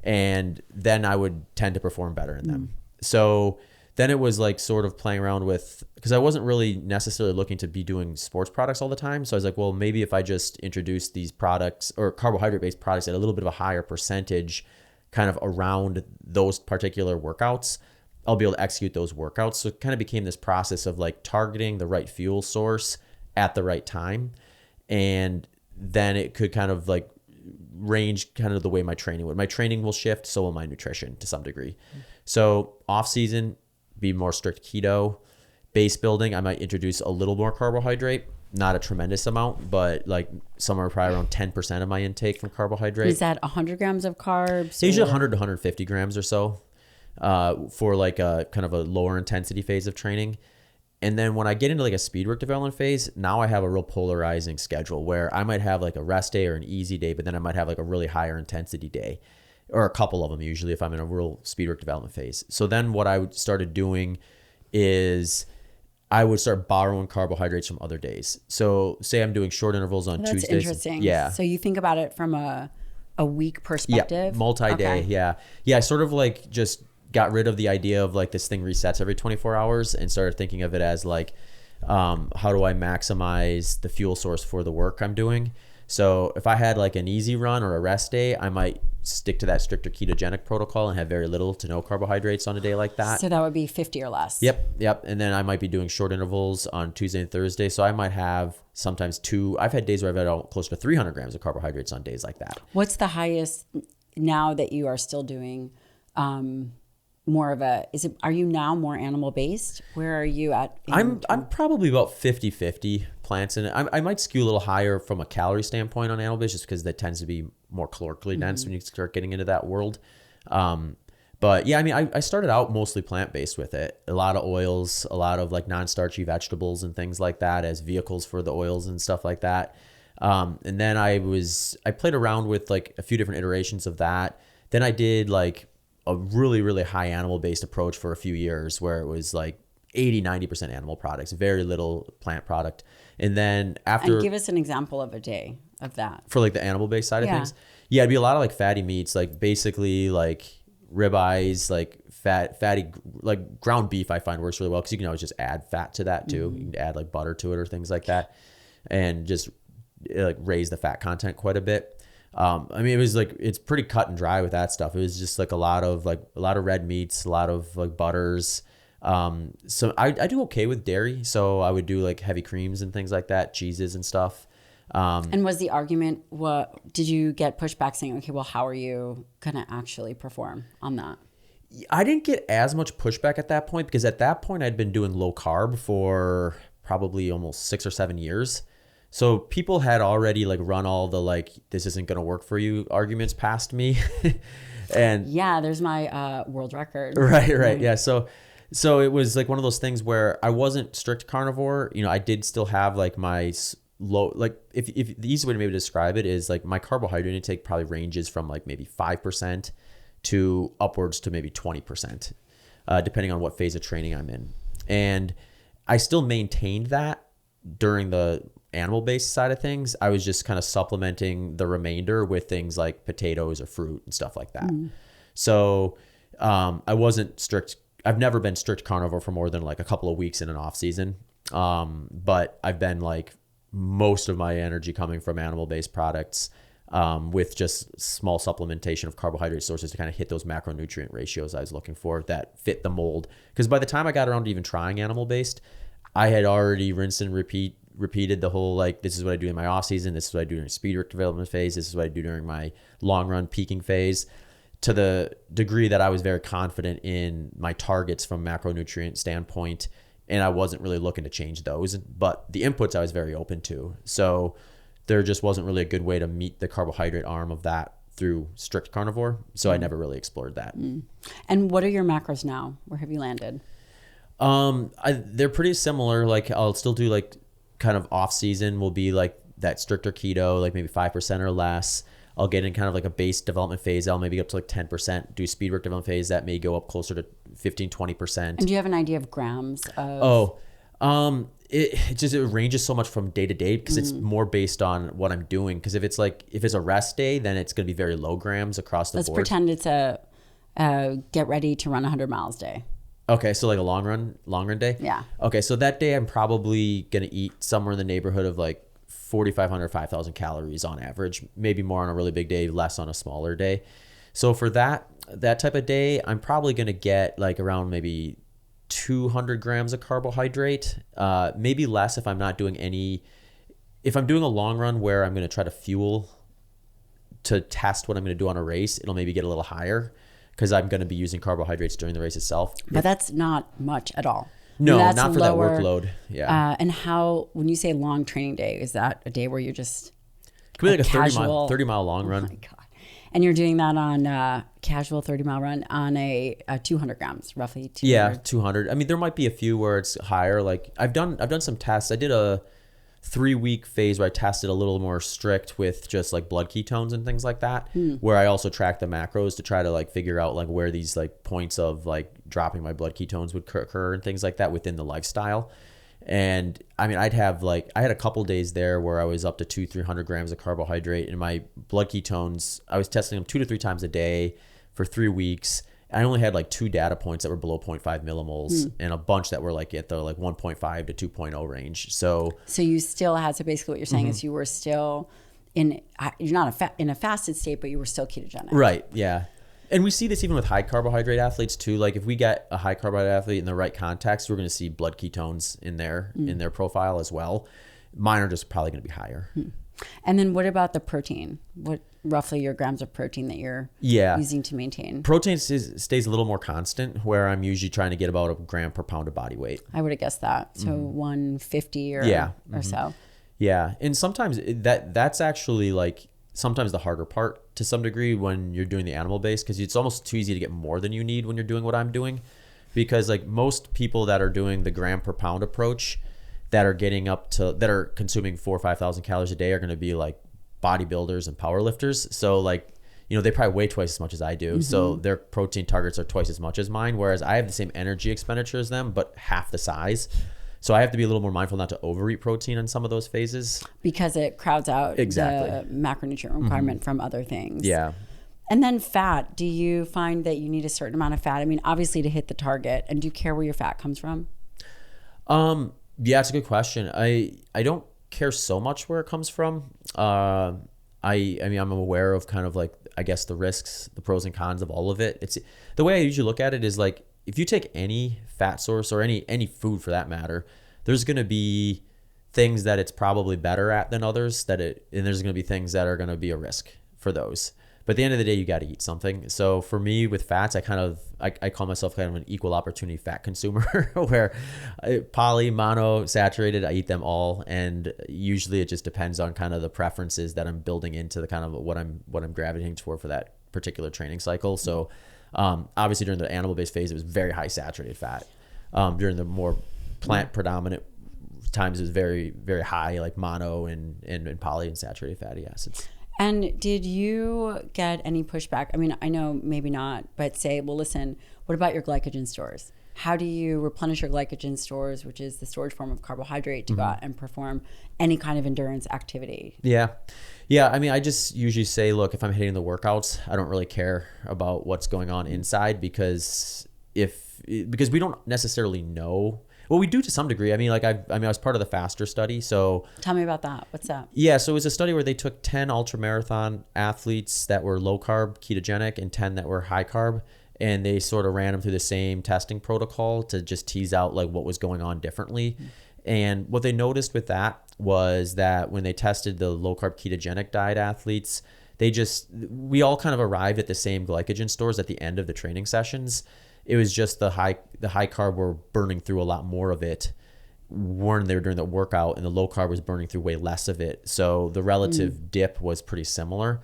And then I would tend to perform better in them. So then it was like sort of playing around with, because I wasn't really necessarily looking to be doing sports products all the time. So I was like, well, maybe if I just introduce these products or carbohydrate-based products at a little bit of a higher percentage kind of around those particular workouts, I'll be able to execute those workouts. So it kind of became this process of like targeting the right fuel source at the right time. And then it could kind of like range kind of the way my training would. My training will shift, so will my nutrition to some degree. So off season, be more strict keto. Base building, I might introduce a little more carbohydrate, not a tremendous amount, but like somewhere probably around 10% of my intake from carbohydrate. Is that 100 grams of carbs? Usually 100 to 150 grams or so for like a kind of a lower intensity phase of training. And then when I get into like a speed work development phase, now I have a real polarizing schedule where I might have like a rest day or an easy day, but then I might have like a really higher intensity day, or a couple of them usually if I'm in a real speed work development phase. So then what I started doing is I would start borrowing carbohydrates from other days. So say I'm doing short intervals on Tuesdays. That's interesting. Yeah. So you think about it from a week perspective? Yeah, multi-day. Okay. Yeah. I sort of like just got rid of the idea of like this thing resets every 24 hours and started thinking of it as like, how do I maximize the fuel source for the work I'm doing? So if I had like an easy run or a rest day, I might stick to that stricter ketogenic protocol and have very little to no carbohydrates on a day like that. So that would be 50 or less. Yep. And then I might be doing short intervals on Tuesday and Thursday. So I might have sometimes I've had days where I've had close to 300 grams of carbohydrates on days like that. What's the highest now that you are still doing more of are you now more animal based? Where are you at? I'm probably about 50-50 plants, and I might skew a little higher from a calorie standpoint on animal based just because that tends to be more calorically dense when you start getting into that world. But yeah, I mean, I started out mostly plant based with it. A lot of oils, a lot of like non-starchy vegetables and things like that as vehicles for the oils and stuff like that. And then I played around with like a few different iterations of that. Then I did like a really, really high animal-based approach for a few years where it was like 80-90% animal products, very little plant product. And then after... And give us an example of a day of that. For like the animal-based side of things? Yeah, it'd be a lot of like fatty meats, like basically like ribeyes, like fatty, like ground beef I find works really well because you can always just add fat to that too. You can add like butter to it or things like that and just like raise the fat content quite a bit. I mean, it was like, it's pretty cut and dry with that stuff. It was just like a lot of red meats, a lot of like butters. So I do okay with dairy. So I would do like heavy creams and things like that, cheeses and stuff. And was the argument, did you get pushback saying, okay, well, how are you going to actually perform on that? I didn't get as much pushback at that point because at that point I'd been doing low carb for probably almost 6 or 7 years. So people had already like run all the like, this isn't going to work for you arguments past me. And yeah, there's my world record. Right. Yeah. So it was like one of those things where I wasn't strict carnivore. You know, I did still have like my low, like if the easiest way to maybe describe it is like my carbohydrate intake probably ranges from like maybe 5% to upwards to maybe 20%, depending on what phase of training I'm in. And I still maintained that during the animal-based side of things. I was just kind of supplementing the remainder with things like potatoes or fruit and stuff like that. So I wasn't strict. I've never been strict carnivore for more than like a couple of weeks in an off season. But I've been like most of my energy coming from animal-based products with just small supplementation of carbohydrate sources to kind of hit those macronutrient ratios I was looking for that fit the mold. Because by the time I got around to even trying animal-based, I had already rinsed and repeated the whole, like, this is what I do in my off season. This is what I do during speed work development phase. This is what I do during my long run peaking phase, to the degree that I was very confident in my targets from macronutrient standpoint and I wasn't really looking to change those. But the inputs I was very open to. So there just wasn't really a good way to meet the carbohydrate arm of that through strict carnivore. So I never really explored that. And what are your macros now? Where have you landed? They're pretty similar. Like I'll still do like kind of off season will be like that stricter keto, like maybe 5% or less. I'll get in kind of like a base development phase. I'll maybe get up to like 10%, do speed work development phase. That may go up closer to 15, 20%. And do you have an idea of grams of? It ranges so much from day to day because it's more based on what I'm doing. Because if it's a rest day, then it's going to be very low grams across the board. Let's pretend it's a get ready to run 100 miles day. Okay, so like a long run day? Yeah. Okay, so that day I'm probably going to eat somewhere in the neighborhood of like 4,500, 5,000 calories on average, maybe more on a really big day, less on a smaller day. So for that type of day, I'm probably going to get like around maybe 200 grams of carbohydrate, maybe less if I'm not doing if I'm doing a long run where I'm going to try to fuel to test what I'm going to do on a race, it'll maybe get a little higher because I'm going to be using carbohydrates during the race itself. But that's not much at all. No, that's not for lower, that workload. Yeah. And when you say long training day, is that a day where you're just It could be like a casual 30 mile long run. Oh my God. And you're doing that on casual 30 mile run on a 200 grams, roughly 200. Yeah, 200. I mean, there might be a few where it's higher. Like I've done some tests. I did a 3-week phase where I tested a little more strict with just like blood ketones and things like that, where I also tracked the macros to try to like figure out like where these like points of like dropping my blood ketones would occur and things like that within the lifestyle. And I mean, I had a couple days there where I was up to 200-300 grams of carbohydrate, and my blood ketones, I was testing them 2 to 3 times a day for 3 weeks. I only had like 2 data points that were below 0.5 millimoles and a bunch that were like at the like 1.5 to 2.0 range. So you still had, so basically what you're saying is you were still you're not in a fasted state, but you were still ketogenic. Right. Yeah. And we see this even with high carbohydrate athletes too. Like if we get a high carbohydrate athlete in the right context, we're going to see blood ketones in their profile as well. Mine are just probably going to be higher. And then what about the protein? What roughly your grams of protein that you're using to maintain? Protein stays a little more constant, where I'm usually trying to get about a gram per pound of body weight. I would have guessed that. So 150 or so. Yeah. And sometimes that's actually like sometimes the harder part to some degree when you're doing the animal base, because it's almost too easy to get more than you need when you're doing what I'm doing. Because like most people that are doing the gram per pound approach that are consuming 4,000 or 5,000 calories a day are going to be like bodybuilders and powerlifters. So like, they probably weigh twice as much as I do. So their protein targets are twice as much as mine. Whereas I have the same energy expenditure as them, but half the size. So I have to be a little more mindful not to overeat protein in some of those phases. Because it crowds out the macronutrient requirement from other things. Yeah. And then fat, do you find that you need a certain amount of fat? I mean, obviously to hit the target. And do you care where your fat comes from? Yeah, it's a good question. I don't care so much where it comes from. I mean, I'm aware of kind of like, I guess the risks, the pros and cons of all of it. It's the way I usually look at it is like, if you take any fat source or any food for that matter, there's going to be things that it's probably better at than others and there's going to be things that are going to be a risk for those. But at the end of the day, you got to eat something. So for me with fats, I call myself kind of an equal opportunity fat consumer where poly, mono, saturated, I eat them all. And usually it just depends on kind of the preferences that I'm building into the kind of what I'm gravitating toward for that particular training cycle. So obviously during the animal-based phase, it was very high saturated fat. During the more plant predominant times, it was very, very high, like mono and poly and saturated fatty acids. And did you get any pushback? I mean, I know maybe not, but say, well, listen, what about your glycogen stores? How do you replenish your glycogen stores, which is the storage form of carbohydrate, to go out and perform any kind of endurance activity? Yeah. I mean, I just usually say, look, if I'm hitting the workouts, I don't really care about what's going on inside because we don't necessarily know. Well, we do to some degree. I mean, I was part of the FASTER study. So tell me about that. What's that? Yeah. So it was a study where they took 10 ultramarathon athletes that were low carb ketogenic and 10 that were high carb. And they sort of ran them through the same testing protocol to just tease out like what was going on differently. And what they noticed with that was that when they tested the low carb ketogenic diet athletes, we all kind of arrived at the same glycogen stores at the end of the training sessions. It was just the high carb were burning through a lot more of it when they were doing the workout, and the low carb was burning through way less of it. So the relative dip was pretty similar.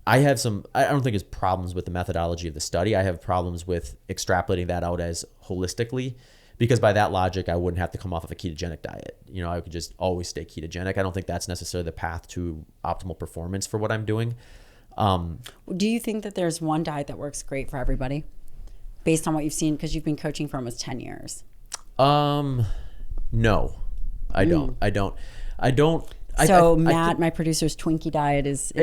I don't think it's problems with the methodology of the study. I have problems with extrapolating that out as holistically, because by that logic, I wouldn't have to come off of a ketogenic diet. You know, I could just always stay ketogenic. I don't think that's necessarily the path to optimal performance for what I'm doing. Do you think that there's one diet that works great for everybody based on what you've seen? Because you've been coaching for almost 10 years. No, I don't. I don't. So Matt, my producer's Twinkie diet is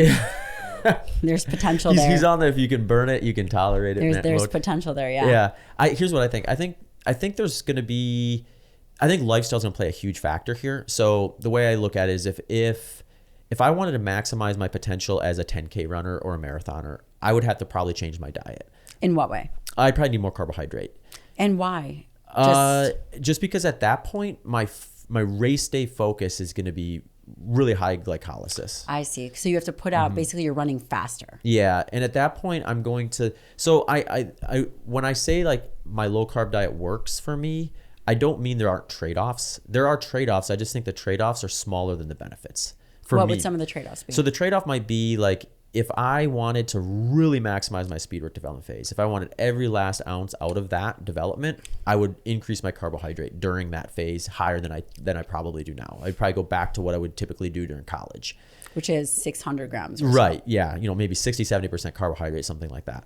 there's potential there. He's on there. If you can burn it, you can tolerate it. There's potential there. Yeah. Yeah. Here's what I think. I think there's going to be, I think lifestyle's going to play a huge factor here. So the way I look at it is if I wanted to maximize my potential as a 10K runner or a marathoner, I would have to probably change my diet. In what way? I'd probably need more carbohydrate. And why? Just because at that point, my race day focus is going to be really high glycolysis. I see. So you have to put out, basically you're running faster. Yeah. And at that point I'm going to, so I when I say like my low carb diet works for me, I don't mean there aren't trade-offs. There are trade-offs. I just think the trade-offs are smaller than the benefits for me. What would some of the trade-offs be? So the trade-off might be like, if I wanted to really maximize my speed work development phase, if I wanted every last ounce out of that development, I would increase my carbohydrate during that phase higher than I probably do now. I'd probably go back to what I would typically do during college. Which is 600 grams. Right. Yeah. You know, maybe 60-70% carbohydrate, something like that.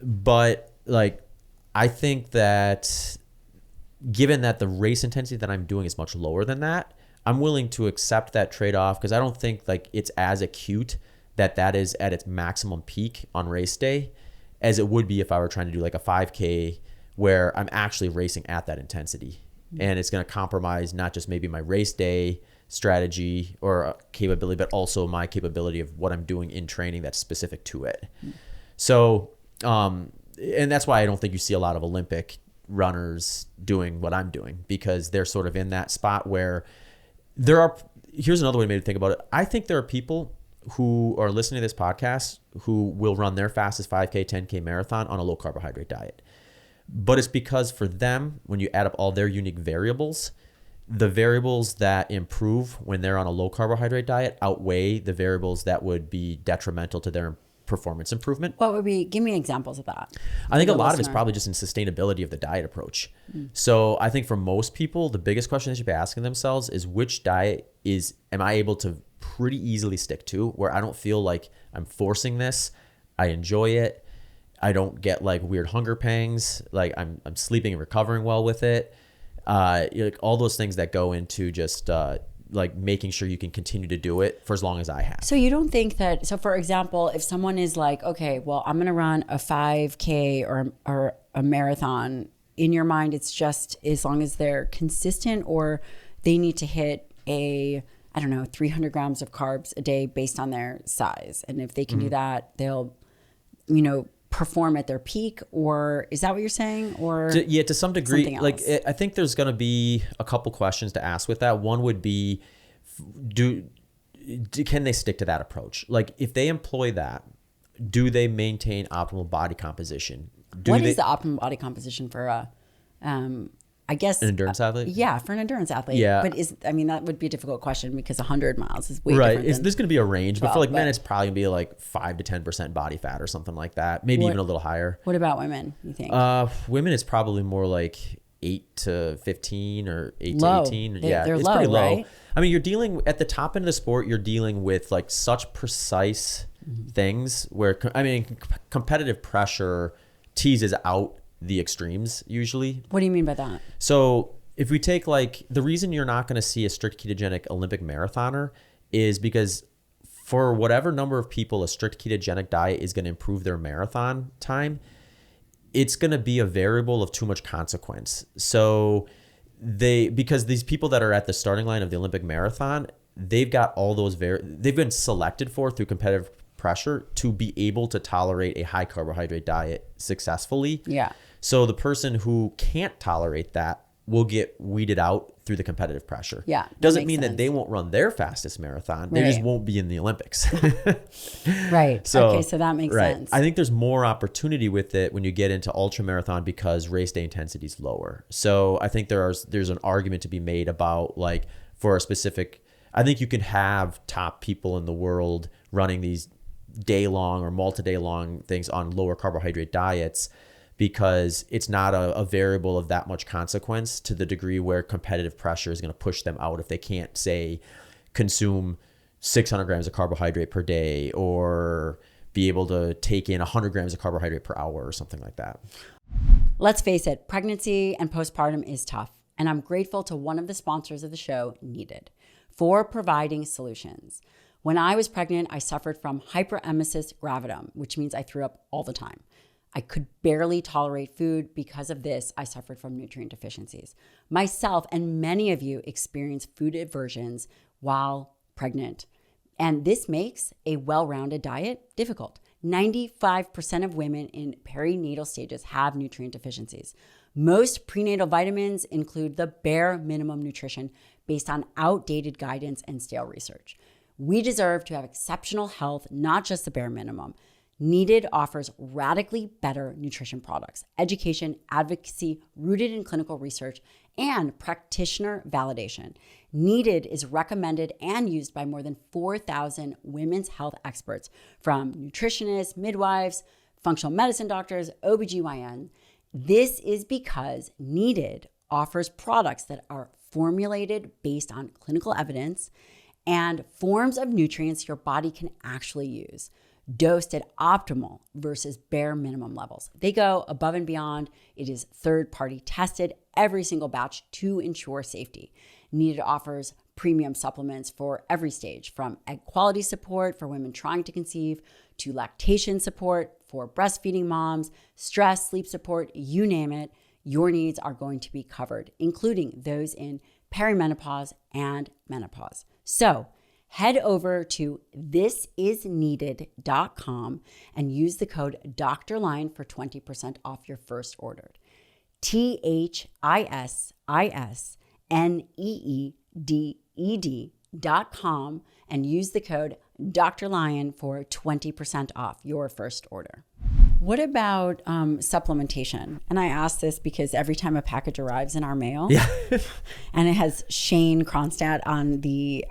But like, I think that given that the race intensity that I'm doing is much lower than that, I'm willing to accept that trade-off, because I don't think like it's as acute that is at its maximum peak on race day as it would be if I were trying to do like a 5K where I'm actually racing at that intensity. And it's going to compromise not just maybe my race day strategy or capability, but also my capability of what I'm doing in training that's specific to it. So, and that's why I don't think you see a lot of Olympic runners doing what I'm doing, because they're sort of in that spot where here's another way maybe to think about it. I think there are people who are listening to this podcast who will run their fastest 5K, 10K marathon on a low carbohydrate diet. But it's because for them, when you add up all their unique variables, the variables that improve when they're on a low carbohydrate diet outweigh the variables that would be detrimental to their performance improvement. What would be, give me examples of that. I think a lot of it's probably just in sustainability of the diet approach. So I think for most people, the biggest question they should be asking themselves is, which diet am I able to pretty easily stick to, where I don't feel like I'm forcing this, I enjoy it, I don't get like weird hunger pangs, like I'm sleeping and recovering well with it. Like all those things that go into just like making sure you can continue to do it for as long as I have. So you don't think that, so for example, if someone is like, okay, well, I'm going to run a 5K or a marathon, in your mind, it's just as long as they're consistent, or they need to hit 300 grams of carbs a day based on their size. And if they can do that, they'll, perform at their peak? Or is that what you're saying? Or to some degree, like I think there's going to be a couple questions to ask with that. One would be, can they stick to that approach? Like if they employ that, do they maintain optimal body composition? What is the optimal body composition for I guess an endurance athlete? Yeah, for an endurance athlete. Yeah. But that would be a difficult question, because 100 miles is way different. Right. There's going to be a range, but for like men, it's probably going to be like 5 to 10% body fat or something like that. Maybe even a little higher. What about women, you think? Women, it's probably more like 8 to 15 or 8 low. to 18. They're it's low, pretty low. Right? I mean, you're dealing at the top end of the sport, you're dealing with like such precise things where, competitive pressure teases out the extremes usually. What do you mean by that? So if we take like, the reason you're not going to see a strict ketogenic Olympic marathoner is because for whatever number of people a strict ketogenic diet is going to improve their marathon time, it's going to be a variable of too much consequence. So because these people that are at the starting line of the Olympic marathon, they've got all those they've been selected for through competitive pressure to be able to tolerate a high carbohydrate diet successfully. Yeah. So the person who can't tolerate that will get weeded out through the competitive pressure. Yeah. Doesn't mean that they won't run their fastest marathon. They just won't be in the Olympics. Right. So, okay. So that makes sense. I think there's more opportunity with it when you get into ultra marathon because race day intensity is lower. So I think there's an argument to be made about like for a specific, I think you can have top people in the world running these day long or multi-day long things on lower carbohydrate diets because it's not a variable of that much consequence to the degree where competitive pressure is going to push them out if they can't, say, consume 600 grams of carbohydrate per day or be able to take in 100 grams of carbohydrate per hour or something like that. Let's face it, pregnancy and postpartum is tough. And I'm grateful to one of the sponsors of the show, Needed, for providing solutions. When I was pregnant, I suffered from hyperemesis gravidum, which means I threw up all the time. I could barely tolerate food. Because of this, I suffered from nutrient deficiencies. Myself and many of you experience food aversions while pregnant. And this makes a well-rounded diet difficult. 95% of women in perinatal stages have nutrient deficiencies. Most prenatal vitamins include the bare minimum nutrition based on outdated guidance and stale research. We deserve to have exceptional health, not just the bare minimum. Needed offers radically better nutrition products, education, advocacy rooted in clinical research, and practitioner validation. Needed is recommended and used by more than 4,000 women's health experts, from nutritionists, midwives, functional medicine doctors, OBGYN. This is because Needed offers products that are formulated based on clinical evidence and forms of nutrients your body can actually use, dosed at optimal versus bare minimum levels. They go above and beyond. It is third-party tested every single batch to ensure safety. Needed offers premium supplements for every stage, from egg quality support for women trying to conceive to lactation support for breastfeeding moms, stress, sleep support, you name it. Your needs are going to be covered, including those in perimenopause and menopause. So head over to thisisneeded.com and use the code Dr. Lyon for 20% off your first order. THISISNEEDED.com and use the code Dr. Lyon for 20% off your first order. What about supplementation? And I ask this because every time a package arrives in our mail and it has Shane Cronstadt on the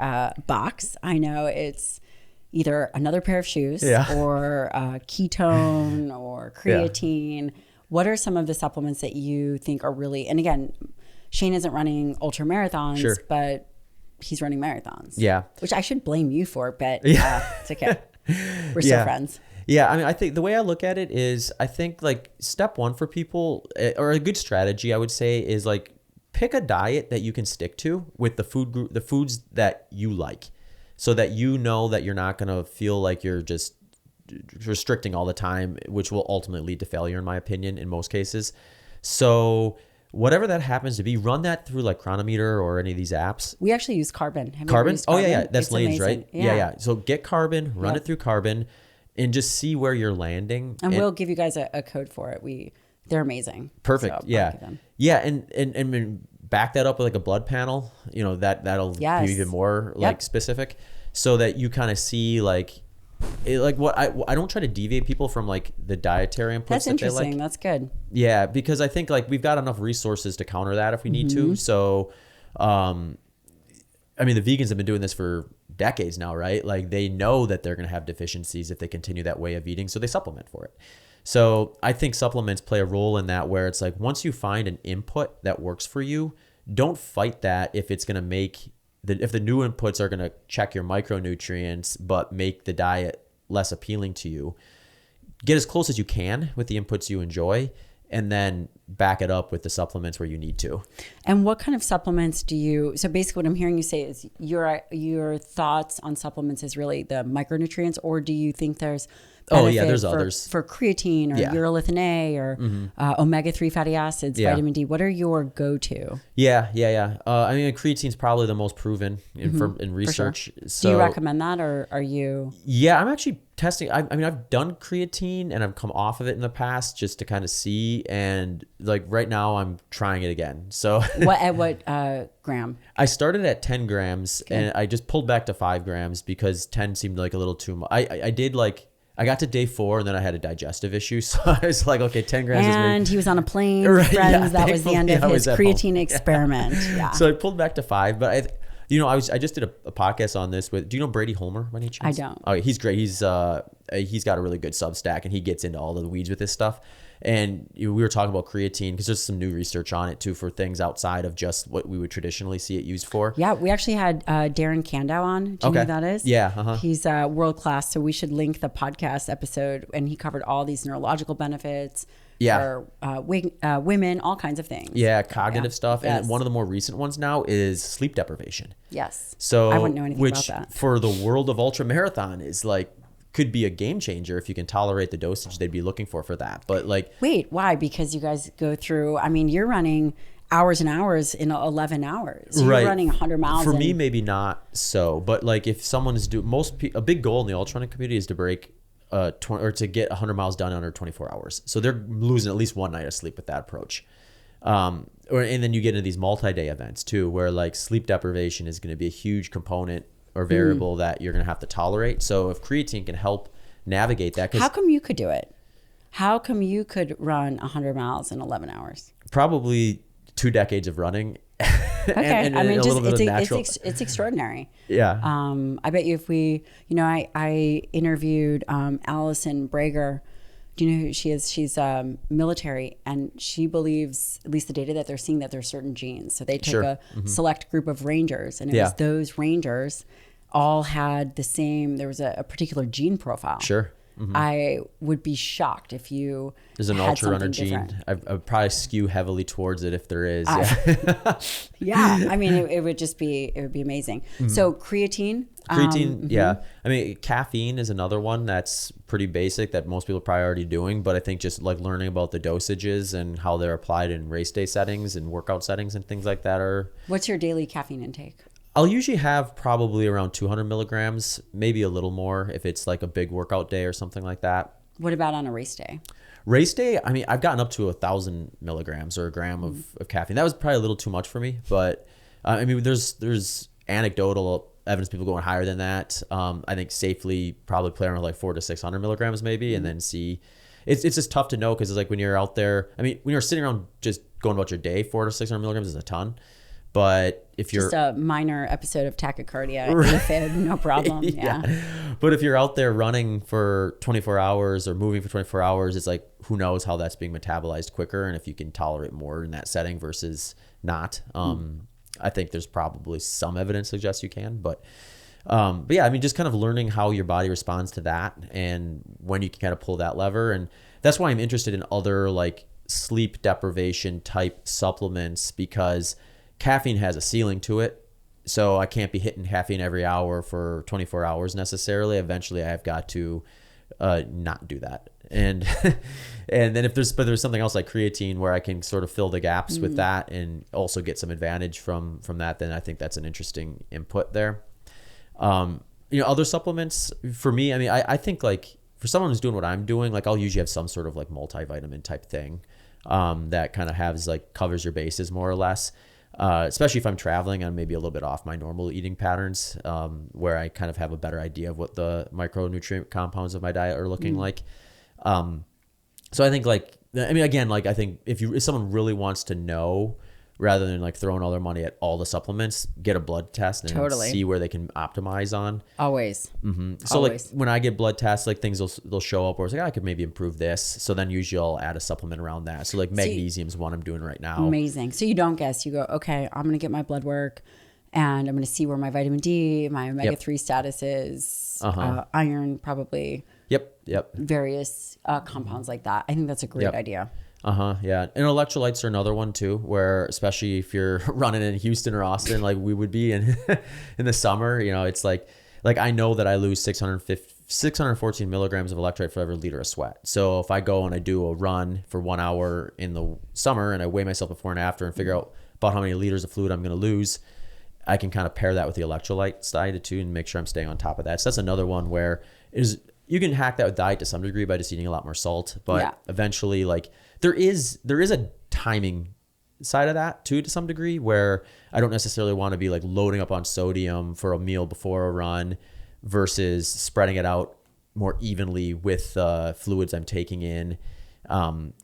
box, I know it's either another pair of shoes or ketone or creatine. Yeah. What are some of the supplements that you think are really, and again, Shane isn't running ultra marathons, but he's running marathons. Yeah. Which I should blame you for, but it's okay. We're still friends. Yeah, I mean, I think the way I look at it is, I think like step one for people, or a good strategy, I would say, is like pick a diet that you can stick to with the foods that you like, so that you know that you're not gonna feel like you're just restricting all the time, which will ultimately lead to failure, in my opinion, in most cases. So whatever that happens to be, run that through like Chronometer or any of these apps. We actually use Carbon. Carbon? Oh yeah, that's Lane's, right? Yeah. So get Carbon, run it through Carbon, and just see where you're landing. And we'll give you guys a code for it. They're amazing. Perfect. So and back that up with like a blood panel. You know, that'll be even more like specific, so that you kind of see like what I don't try to deviate people from like the dietary inputs. That's interesting. They like. That's good. Yeah, because I think like we've got enough resources to counter that if we need to. So, I mean, the vegans have been doing this for decades now, right? Like they know that they're going to have deficiencies if they continue that way of eating, so they supplement for it. So I think supplements play a role in that, where it's like once you find an input that works for you, don't fight that if it's going to make if the new inputs are going to check your micronutrients but make the diet less appealing to you. Get as close as you can with the inputs you enjoy, and then back it up with the supplements where you need to. And what kind of supplements do you, so basically what I'm hearing you say is your thoughts on supplements is really the micronutrients, or do you think there's Oh, yeah, benefit there's for, others. for creatine or Yeah. urolithin A or omega-3 fatty acids, Yeah. vitamin D. What are your go-to? Yeah. I mean, creatine's probably the most proven in research. So, Do you recommend that, or are you? yeah, I'm actually testing. I mean, I've done creatine and I've come off of it in the past just to kind of see. And like right now, I'm trying it again. So At what gram? I started at 10 grams and I just pulled back to 5 grams because 10 seemed like a little too much. I got to day 4 and then I had a digestive issue. So I was like, okay, 10 grams is And maybe. he was on a plane, Right, friends. yeah, That was the end of thankfully I his was at creatine home. experiment. Yeah. So I pulled back to 5, but I just did a podcast on this with, do you know Brady Holmer by any chance? I don't. Oh, he's great. He's got a really good Substack and he gets into all of the weeds with this stuff. And we were talking about creatine because there's some new research on it too for things outside of just what we would traditionally see it used for. Yeah, we actually had Darren Kandow on. Do you know who that is? Yeah. Uh-huh. He's world class. So we should link the podcast episode, and he covered all these neurological benefits for women, all kinds of things. Yeah, cognitive stuff. Yes. And one of the more recent ones now is sleep deprivation. Yes. So I wouldn't know anything which about that. For the world of ultra marathon is like could be a game changer if you can tolerate the dosage they'd be looking for that. But like, wait, why? Because you guys go through, I mean, you're running hours and hours in 11 hours. You're running 100 miles. For me, maybe not so, but like if someone is a big goal in the ultra running community is to break to get 100 miles done under 24 hours. So they're losing at least one night of sleep with that approach. And then you get into these multi-day events too, where like sleep deprivation is going to be a huge component or variable that you're going to have to tolerate. So if creatine can help navigate that. How come you could do it? How come you could run 100 miles in 11 hours? Probably 2 decades of running. Okay. and I mean, a little bit of natural. it's extraordinary. Yeah. I bet you if we, I interviewed Allison Brager. Do you know who she is? She's military, and she believes, at least the data that they're seeing, that there's certain genes. So they took a select group of rangers, and it was those rangers all had the same, there was a particular gene profile. Sure. I would be shocked if you There's an had ultra runner something gene. different. I would probably skew heavily towards it if there is. Yeah, I mean, it would be amazing. So creatine. Yeah. I mean, caffeine is another one that's pretty basic that most people are probably already doing, but I think just like learning about the dosages and how they're applied in race day settings and workout settings and things like that are. What's your daily caffeine intake? I'll usually have probably around 200 milligrams, maybe a little more if it's like a big workout day or something like that. What about on a race day? Race day, I mean, I've gotten up to 1,000 milligrams or a gram of caffeine. That was probably a little too much for me, but I mean, there's anecdotal evidence people going higher than that. I think safely probably play around like 400 to 600 milligrams maybe, and then see. It's just tough to know because it's like when you're out there. I mean, when you're sitting around just going about your day, 400 to 600 milligrams is a ton. But if you're just a minor episode of tachycardia, AFib, no problem. Yeah. But if you're out there running for 24 hours or moving for 24 hours, it's like, who knows how that's being metabolized quicker and if you can tolerate more in that setting versus not. I think there's probably some evidence suggests you can, but yeah, I mean, just kind of learning how your body responds to that and when you can kind of pull that lever. And that's why I'm interested in other like sleep deprivation type supplements, because caffeine has a ceiling to it. So I can't be hitting caffeine every hour for 24 hours necessarily. Eventually I've got to not do that. And and then if there's something else like creatine where I can sort of fill the gaps with that and also get some advantage from that, then I think that's an interesting input there. Other supplements for me, I mean, I think like for someone who's doing what I'm doing, like I'll usually have some sort of like multivitamin type thing that kind of has like covers your bases more or less. Especially if I'm traveling, I'm maybe a little bit off my normal eating patterns, where I kind of have a better idea of what the micronutrient compounds of my diet are looking like. So I think like, I mean, again, like I think if someone really wants to know, rather than like throwing all their money at all the supplements, get a blood test and see where they can optimize on. Always. So Always. like when I get blood tests, like things they'll show up where it's like, I could maybe improve this. So then usually I'll add a supplement around that. So like magnesium is one I'm doing right now. Amazing. So you don't guess, you go, okay, I'm going to get my blood work and I'm going to see where my vitamin D, my omega-3 status is, iron probably. Yep. Various compounds like that. I think that's a great idea. Yeah. And electrolytes are another one too, where especially if you're running in Houston or Austin, like we would be in the summer, it's like I know that I lose 650 614 milligrams of electrolyte for every liter of sweat. So if I go and I do a run for 1 hour in the summer and I weigh myself before and after and figure out about how many liters of fluid I'm going to lose, I can kind of pair that with the electrolyte side too and make sure I'm staying on top of that. So that's another one where you can hack that with diet to some degree by just eating a lot more salt, but eventually like there is a timing side of that too to some degree where I don't necessarily want to be like loading up on sodium for a meal before a run versus spreading it out more evenly with fluids I'm taking in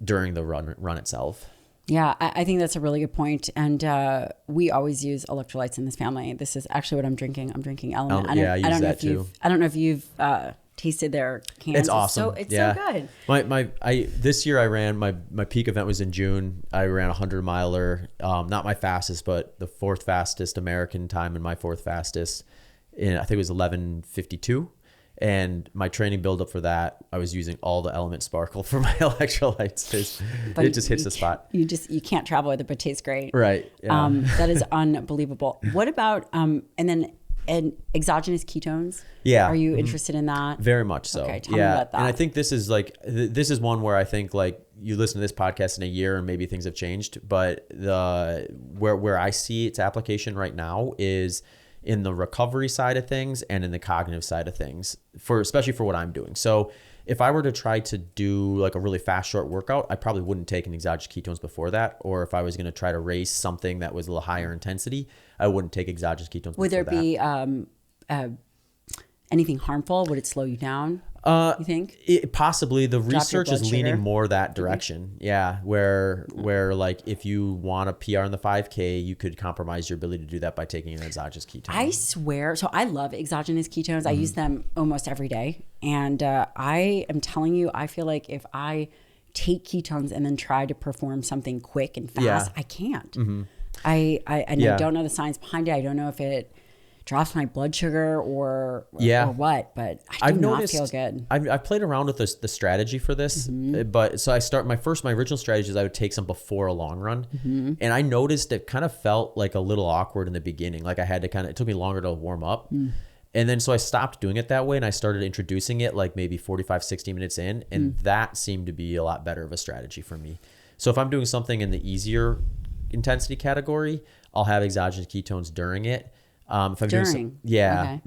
during the run itself. Yeah, I think that's a really good point. And we always use electrolytes in this family. This is actually what I'm drinking. I'm drinking Element. I use that too. I don't know if you've tasted their cans. It's awesome. It's so good. This year I ran my peak event was in June. I ran a 100-miler, not my fastest, but the fourth fastest American time and my fourth fastest. I think it was 11:52. And my training buildup for that, I was using all the Element Sparkle for my electrolytes. It just hits the spot. You can't travel with it, but it tastes great. Right. Yeah. That is unbelievable. What about and exogenous ketones? Yeah. Are you interested in that? Very much so. Okay, tell me about that. And I think this is one where I think like you listen to this podcast in a year and maybe things have changed, but where I see its application right now is in the recovery side of things and in the cognitive side of things, especially for what I'm doing. So if I were to try to do like a really fast, short workout, I probably wouldn't take an exogenous ketones before that. Or if I was going to try to race something that was a little higher intensity, I wouldn't take exogenous ketones before that. Would there be anything harmful? Would it slow you down? You think? Possibly. The research is leaning more that direction. Mm-hmm. Yeah. Where like if you want a PR in the 5K, you could compromise your ability to do that by taking an exogenous ketone. I swear. So I love exogenous ketones. I use them almost every day. And I am telling you, I feel like if I take ketones and then try to perform something quick and fast, I can't. Mm-hmm. I don't know the science behind it. I don't know if it drops my blood sugar or what, but I do not feel good. I've played around with the strategy for this, but so my original strategy is I would take some before a long run, and I noticed it kind of felt like a little awkward in the beginning. Like I had to it took me longer to warm up. And then so I stopped doing it that way and I started introducing it like maybe 45, 60 minutes in, and that seemed to be a lot better of a strategy for me. So if I'm doing something in the easier intensity category, I'll have exogenous ketones during it. If I'm doing okay.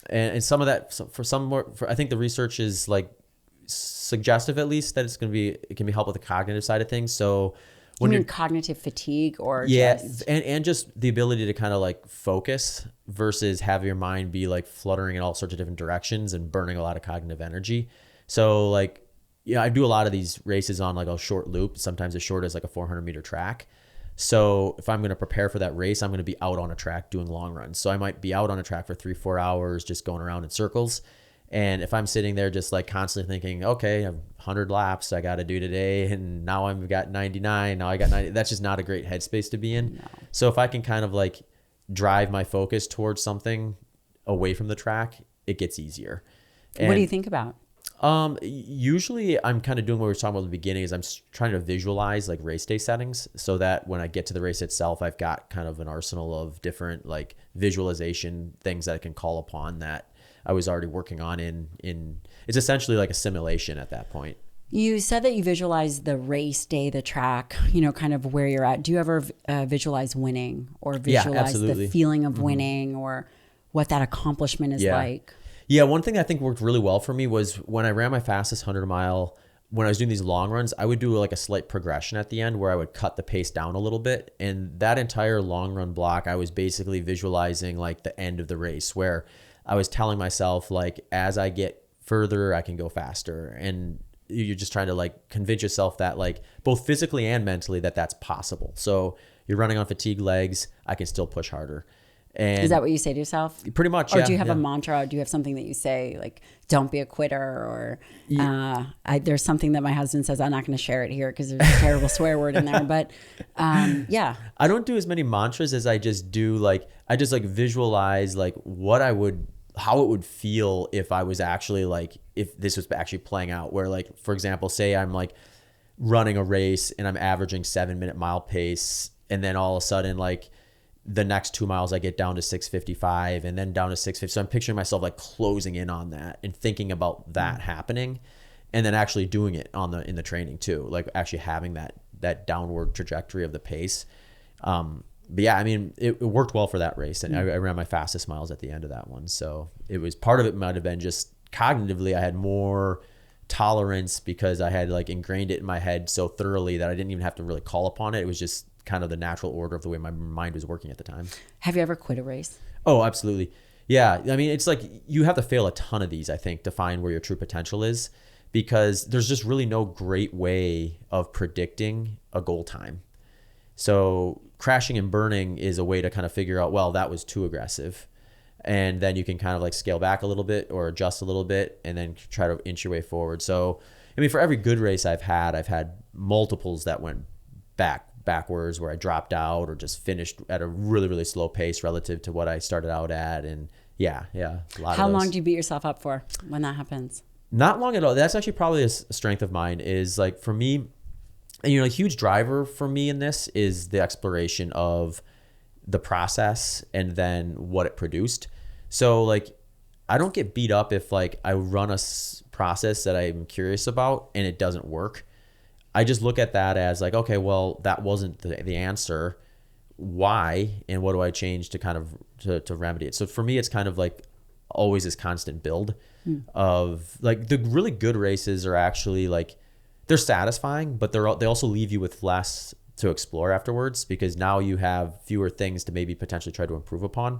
And some of that I think the research is like suggestive at least that it can be help with the cognitive side of things. So when you mean cognitive fatigue or and just the ability to kind of like focus versus have your mind be like fluttering in all sorts of different directions and burning a lot of cognitive energy. So like, I do a lot of these races on like a short loop, sometimes as short as like a 400-meter track. So if I'm going to prepare for that race, I'm going to be out on a track doing long runs. So I might be out on a track for 3-4 hours, just going around in circles. And if I'm sitting there just like constantly thinking, okay, I have 100 laps I got to do today, and now I've got 99, now I got 90, that's just not a great headspace to be in. No. So if I can kind of like drive my focus towards something away from the track, it gets easier. And what do you think about? Usually I'm kind of doing what we were talking about at the beginning is I'm trying to visualize like race day settings so that when I get to the race itself, I've got kind of an arsenal of different like visualization things that I can call upon that I was already working on in it's essentially like a simulation at that point. You said that you visualize the race day, the track, kind of where you're at. Do you ever visualize winning or visualize the feeling of winning or what that accomplishment is like? Yeah, one thing I think worked really well for me was when I ran my fastest 100-mile, when I was doing these long runs, I would do like a slight progression at the end where I would cut the pace down a little bit. And that entire long run block, I was basically visualizing like the end of the race where I was telling myself like, as I get further, I can go faster. And you're just trying to like convince yourself that like both physically and mentally that's possible. So you're running on fatigued legs, I can still push harder. And is that what you say to yourself? Pretty much, Or do you have a mantra? Do you have something that you say, like, don't be a quitter? Or there's something that my husband says, I'm not going to share it here because there's a terrible swear word in there. But I don't do as many mantras as I just do. Like, I just like visualize like how it would feel if I was actually like, if this was actually playing out where like, for example, say I'm like running a race and I'm averaging 7-minute mile pace. And then all of a sudden, like, the next 2 miles I get down to 6:55 and then down to 6:50. So I'm picturing myself like closing in on that and thinking about that happening, and then actually doing it in the training too, like actually having that downward trajectory of the pace. But yeah, I mean, it worked well for that race, and I ran my fastest miles at the end of that one. So it was, part of it might have been just cognitively I had more tolerance because I had like ingrained it in my head so thoroughly that I didn't even have to really call upon it. It was just kind of the natural order of the way my mind was working at the time. Have you ever quit a race? Oh, absolutely. Yeah. I mean, it's like you have to fail a ton of these, I think, to find where your true potential is, because there's just really no great way of predicting a goal time. So crashing and burning is a way to kind of figure out, well, that was too aggressive. And then you can kind of like scale back a little bit or adjust a little bit and then try to inch your way forward. So, I mean, for every good race I've had multiples that went backwards where I dropped out or just finished at a really, really slow pace relative to what I started out at. And yeah, a lot. How long do you beat yourself up for when that happens? Not long at all. That's actually probably a strength of mine, is like, for me, and a huge driver for me in this is the exploration of the process and then what it produced. So like, I don't get beat up if like I run a process that I'm curious about and it doesn't work. I just look at that as like, okay, well, that wasn't the answer. Why? And what do I change to kind of to remedy it? So for me, it's kind of like always this constant build of like, the really good races are actually like, they're satisfying, but they also leave you with less to explore afterwards, because now you have fewer things to maybe potentially try to improve upon.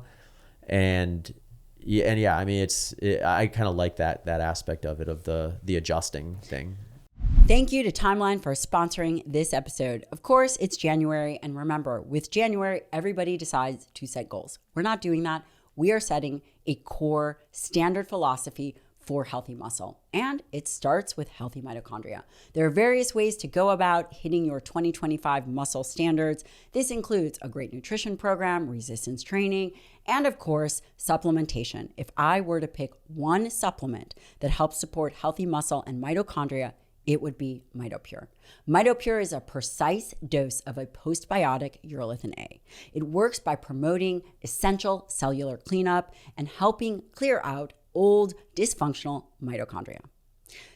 And I mean, I kind of like that aspect of it, of the adjusting thing. Thank you to Timeline for sponsoring this episode. Of course, it's January, and remember, with January, everybody decides to set goals. We're not doing that. We are setting a core standard philosophy for healthy muscle, and it starts with healthy mitochondria. There are various ways to go about hitting your 2025 muscle standards. This includes a great nutrition program, resistance training, and of course, supplementation. If I were to pick one supplement that helps support healthy muscle and mitochondria, it would be MitoPure. MitoPure is a precise dose of a postbiotic urolithin A. It works by promoting essential cellular cleanup and helping clear out old dysfunctional mitochondria.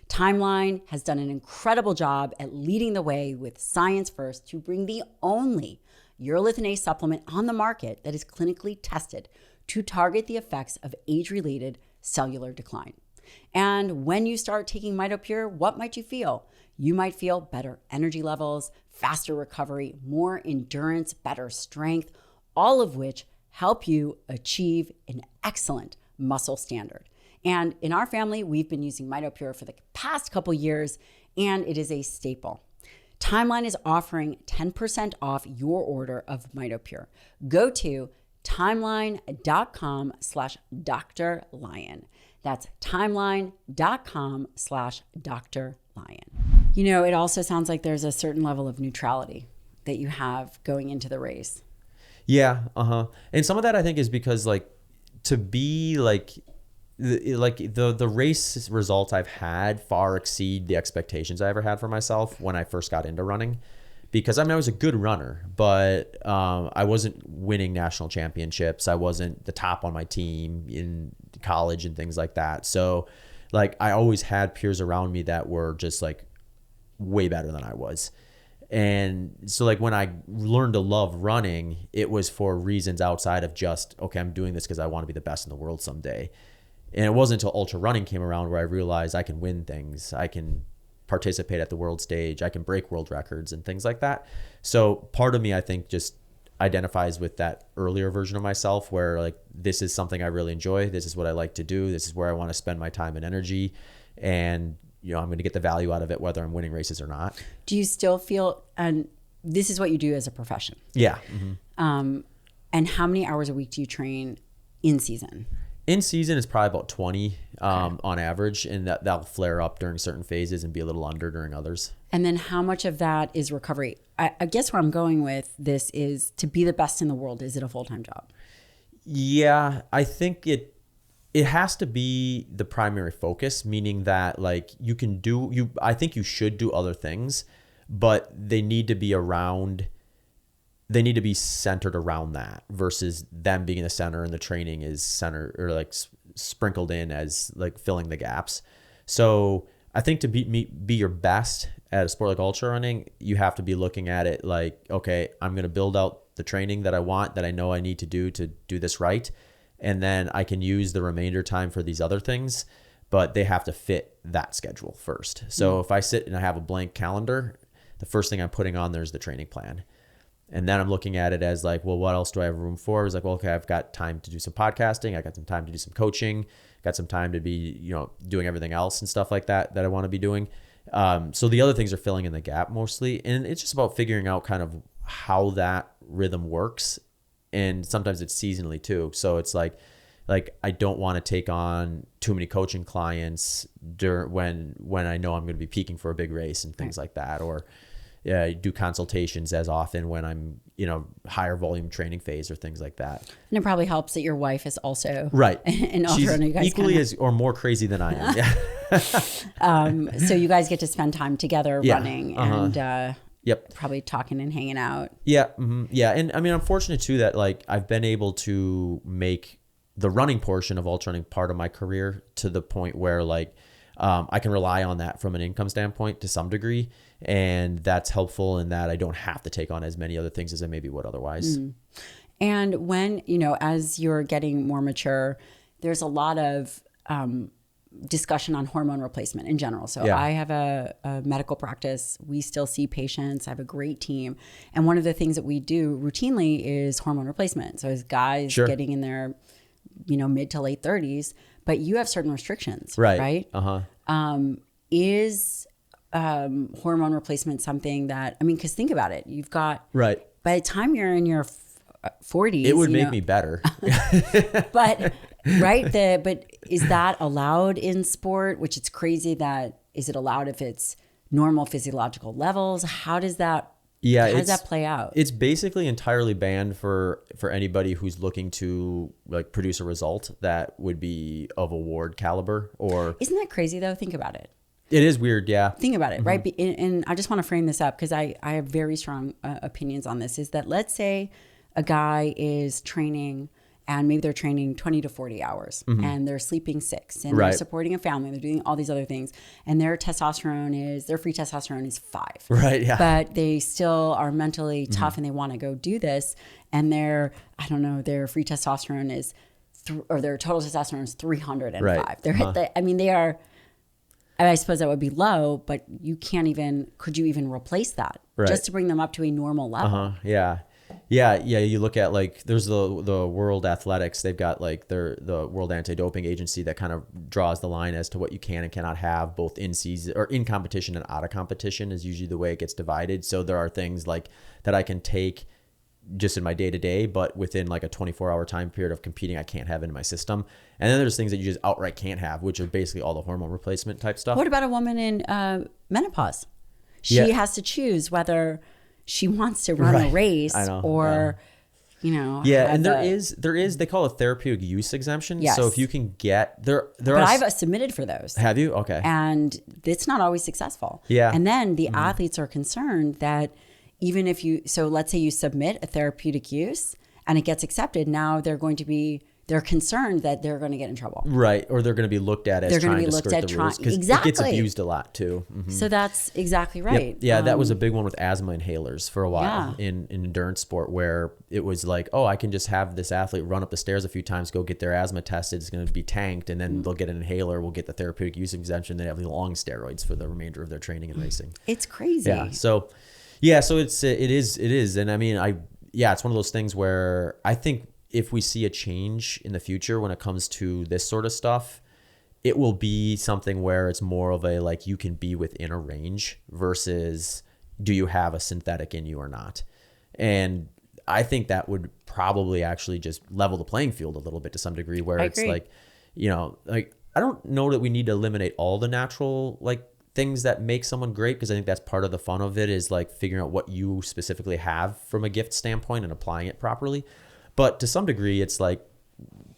Timeline has done an incredible job at leading the way with science first to bring the only urolithin A supplement on the market that is clinically tested to target the effects of age-related cellular decline. And when you start taking MitoPure, what might you feel? You might feel better energy levels, faster recovery, more endurance, better strength, all of which help you achieve an excellent muscle standard. And in our family, we've been using MitoPure for the past couple years, and it is a staple. Timeline is offering 10% off your order of MitoPure. Go to timeline.com/Dr. Lyon. That's timeline.com/Dr. Lyon. It also sounds like there's a certain level of neutrality that you have going into the race. Yeah. And some of that I think is because like, to be like the race results I've had far exceed the expectations I ever had for myself when I first got into running. Because I mean, I was a good runner, but I wasn't winning national championships. I wasn't the top on my team in college and things like that. So like, I always had peers around me that were just like way better than I was. And so like, when I learned to love running, it was for reasons outside of just, okay, I'm doing this because I want to be the best in the world someday. And it wasn't until ultra running came around where I realized I can win things. I can participate at the world stage. I can break world records and things like that. So part of me, I think, just identifies with that earlier version of myself where like, this is something I really enjoy. This is what I like to do. This is where I want to spend my time and energy. And, I'm going to get the value out of it, whether I'm winning races or not. Do you still feel, and this is what you do as a profession? Yeah. And how many hours a week do you train in season? In season, it's probably about 20 on average, and that'll flare up during certain phases and be a little under during others. And then how much of that is recovery? I guess where I'm going with this is, to be the best in the world, is it a full-time job? Yeah, I think it has to be the primary focus, meaning that like I think you should do other things, but they need to be around they need to be centered around that versus them being in the center and the training is center or like sprinkled in as like filling the gaps. So I think to be your best at a sport like ultra running, you have to be looking at it like, okay, I'm going to build out the training that I want, that I know I need to do this right. And then I can use the remainder time for these other things, but they have to fit that schedule first. So if I sit and I have a blank calendar, the first thing I'm putting on there is the training plan. And then I'm looking at it as like, well, what else do I have room for? It's like, well, okay, I've got time to do some podcasting. I got some time to do some coaching, got some time to be, doing everything else and stuff like that I want to be doing. So the other things are filling in the gap mostly. And it's just about figuring out kind of how that rhythm works. And sometimes it's seasonally too. So it's like I don't want to take on too many coaching clients when I know I'm going to be peaking for a big race and things like that, or do consultations as often when I'm higher volume training phase or things like that. And it probably helps that your wife is also right. an ultra She's runner. equally as or more crazy than I am. Yeah. So you guys get to spend time together running and yep. probably talking and hanging out. Yeah. Mm-hmm. Yeah. And I mean, I'm fortunate too that like I've been able to make the running portion of ultra running part of my career to the point where like I can rely on that from an income standpoint to some degree. And that's helpful in that I don't have to take on as many other things as I maybe would otherwise. And when, as you're getting more mature, there's a lot of discussion on hormone replacement in general. So I have a medical practice. We still see patients. I have a great team. And one of the things that we do routinely is hormone replacement. So as guys getting in their, mid to late 30s, but you have certain restrictions, right? Is hormone replacement something that, because think about it. You've got, by the time you're in your 40s, it would make me better. But but is that allowed in sport? Which it's crazy that, is it allowed if it's normal physiological levels? How does that play out? It's basically entirely banned for anybody who's looking to like produce a result that would be of award caliber. Or isn't that crazy though? Think about it. It is weird, yeah. Think about it, right? And I just want to frame this up because I have very strong opinions on this. Is that, let's say a guy is training and maybe they're training 20 to 40 hours and they're sleeping 6 and they're supporting a family, they're doing all these other things, and their free testosterone is 5. Right, yeah. But they still are mentally tough and they want to go do this, and their free testosterone is, or their total testosterone is 305. Right. They are, I suppose that would be low, but could you even replace that just to bring them up to a normal level? Yeah. You look at like, there's the World Athletics. They've got like the World Anti-Doping Agency that kind of draws the line as to what you can and cannot have both in season or in competition and out of competition is usually the way it gets divided. So there are things like that I can take just in my day to day, but within like a 24-hour time period of competing, I can't have in my system. And then there's things that you just outright can't have, which are basically all the hormone replacement type stuff. What about a woman in menopause? She has to choose whether she wants to run a race or, and there is, they call it therapeutic use exemption. Yes. So if you can get but I've submitted for those. Have you? Okay. And it's not always successful. Yeah. And then the athletes are concerned that even if let's say you submit a therapeutic use and it gets accepted, now they're concerned that they're going to get in trouble. Right. Or they're going to be looked at as trying to skirt the rules. Because it gets abused a lot too. Mm-hmm. So that's exactly right. Yep. Yeah, that was a big one with asthma inhalers for a while in endurance sport, where it was like, I can just have this athlete run up the stairs a few times, go get their asthma tested. It's going to be tanked. And then they'll get an inhaler. We'll get the therapeutic use exemption. They have the long steroids for the remainder of their training and racing. It's crazy. Yeah. So it is. And I mean, it's one of those things where I think if we see a change in the future when it comes to this sort of stuff, it will be something where it's more of a, like, you can be within a range versus do you have a synthetic in you or not? And I think that would probably actually just level the playing field a little bit to some degree, where it's like, I don't know that we need to eliminate all the natural, like, things that make someone great, because I think that's part of the fun of it, is like figuring out what you specifically have from a gift standpoint and applying it properly. But to some degree, it's like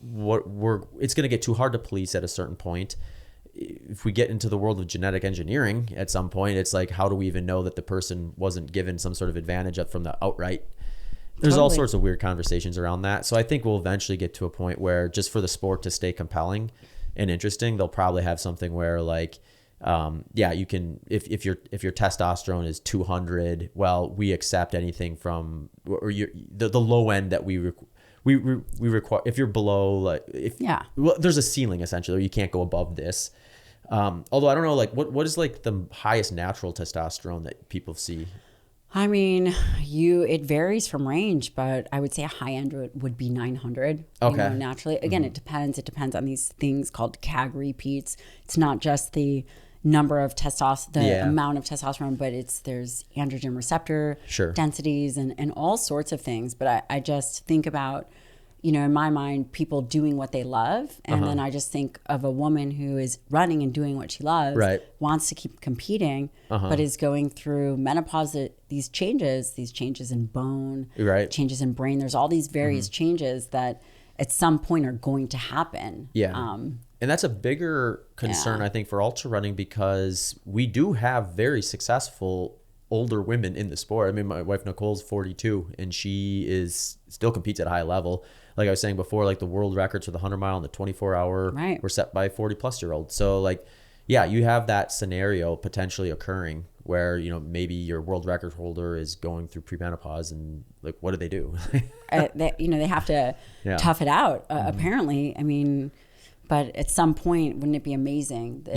it's going to get too hard to police at a certain point. If we get into the world of genetic engineering at some point, it's like, how do we even know that the person wasn't given some sort of advantage from the outright There's all sorts of weird conversations around that. So I think we'll eventually get to a point where just for the sport to stay compelling and interesting, they'll probably have something where like, you can, if your testosterone is 200, well, we accept anything from, or the low end that we require, if you're below, like, well, there's a ceiling essentially, you can't go above this. Although I don't know, like what is like the highest natural testosterone that people see? I mean, it varies from range, but I would say a high end would be 900. Okay. Naturally. Again, it depends. It depends on these things called CAG repeats. It's not just the number of testosterone, amount of testosterone, but there's androgen receptor densities and all sorts of things. But I just think about, in my mind, people doing what they love. And then I just think of a woman who is running and doing what she loves, wants to keep competing, but is going through menopause, these changes in bone, changes in brain. There's all these various changes that at some point are going to happen. Yeah. And that's a bigger concern, I think, for ultra running, because we do have very successful older women in the sport. I mean, my wife Nicole's 42 and she still competes at a high level. Like I was saying before, like the world records for the 100 mile and the 24 hour were set by 40 plus year olds. So like, yeah, you have that scenario potentially occurring where, maybe your world record holder is going through premenopause and like, what do they do? They have to tough it out, apparently. I mean, but at some point, wouldn't it be amazing that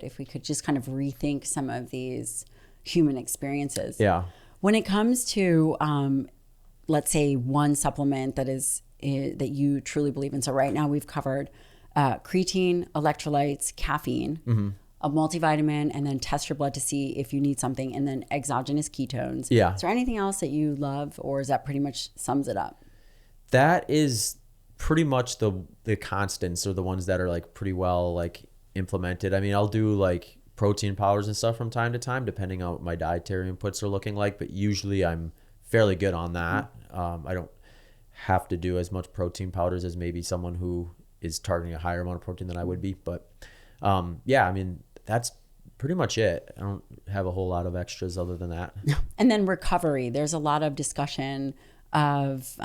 if we could just kind of rethink some of these human experiences? Yeah. When it comes to, let's say, one supplement that you truly believe in. So right now we've covered creatine, electrolytes, caffeine, a multivitamin, and then test your blood to see if you need something, and then exogenous ketones. Yeah. Is there anything else that you love, or is that pretty much sums it up? That is pretty much the constants, or the ones that are like pretty well like implemented. I mean, I'll do like protein powders and stuff from time to time, depending on what my dietary inputs are looking like. But usually I'm fairly good on that. I don't have to do as much protein powders as maybe someone who is targeting a higher amount of protein than I would be. But I mean, that's pretty much it. I don't have a whole lot of extras other than that. And then recovery. There's a lot of discussion of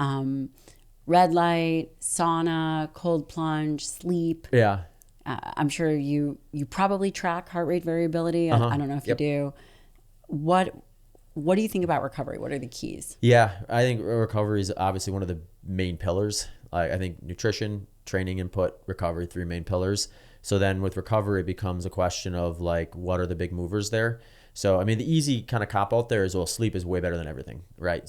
red light, sauna, cold plunge, sleep. Yeah. I'm sure you probably track heart rate variability. I don't know if you do. What do you think about recovery? What are the keys? Yeah, I think recovery is obviously one of the main pillars. I think nutrition, training input, recovery, 3 main pillars. So then with recovery, it becomes a question of like, what are the big movers there? So, I mean, the easy kind of cop out there is, well, sleep is way better than everything, right?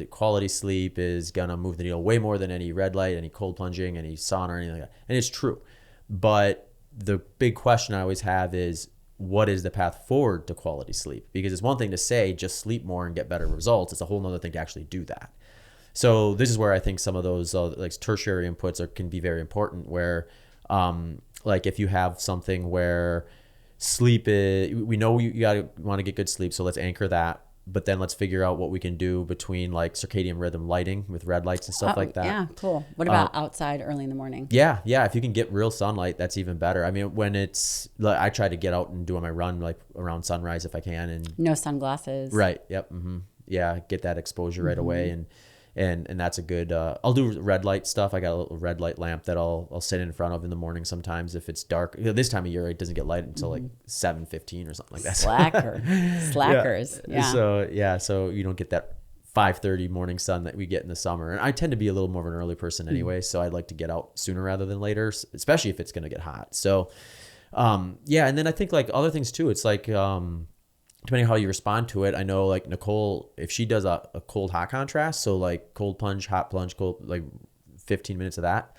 Quality sleep is going to move the needle way more than any red light, any cold plunging, any sauna, or anything like that. And it's true. But the big question I always have is, what is the path forward to quality sleep? Because it's one thing to say, just sleep more and get better results. It's a whole nother thing to actually do that. So this is where I think some of those like tertiary inputs can be very important, where like if you have something where sleep is, we know you want to get good sleep, so let's anchor that. But then let's figure out what we can do between like circadian rhythm lighting with red lights and stuff like that. Yeah, cool. What about outside early in the morning? Yeah. If you can get real sunlight, that's even better. I mean, when it's like, I try to get out and do my run like around sunrise if I can, and no sunglasses. Right. Yep. Yeah, get that exposure right away, and that's a good. I'll do red light stuff. I got a little red light lamp that I'll sit in front of in the morning sometimes if it's dark. This time of year it doesn't get light until like 7:15 or something like that. Slackers. Yeah. So you don't get that 5:30 morning sun that we get in the summer. And I tend to be a little more of an early person anyway, so I'd like to get out sooner rather than later, especially if it's going to get hot. So and then I think like other things too. It's like depending on how you respond to it. I know like Nicole, if she does a cold hot contrast, so like cold plunge, hot plunge, cold, like 15 minutes of that,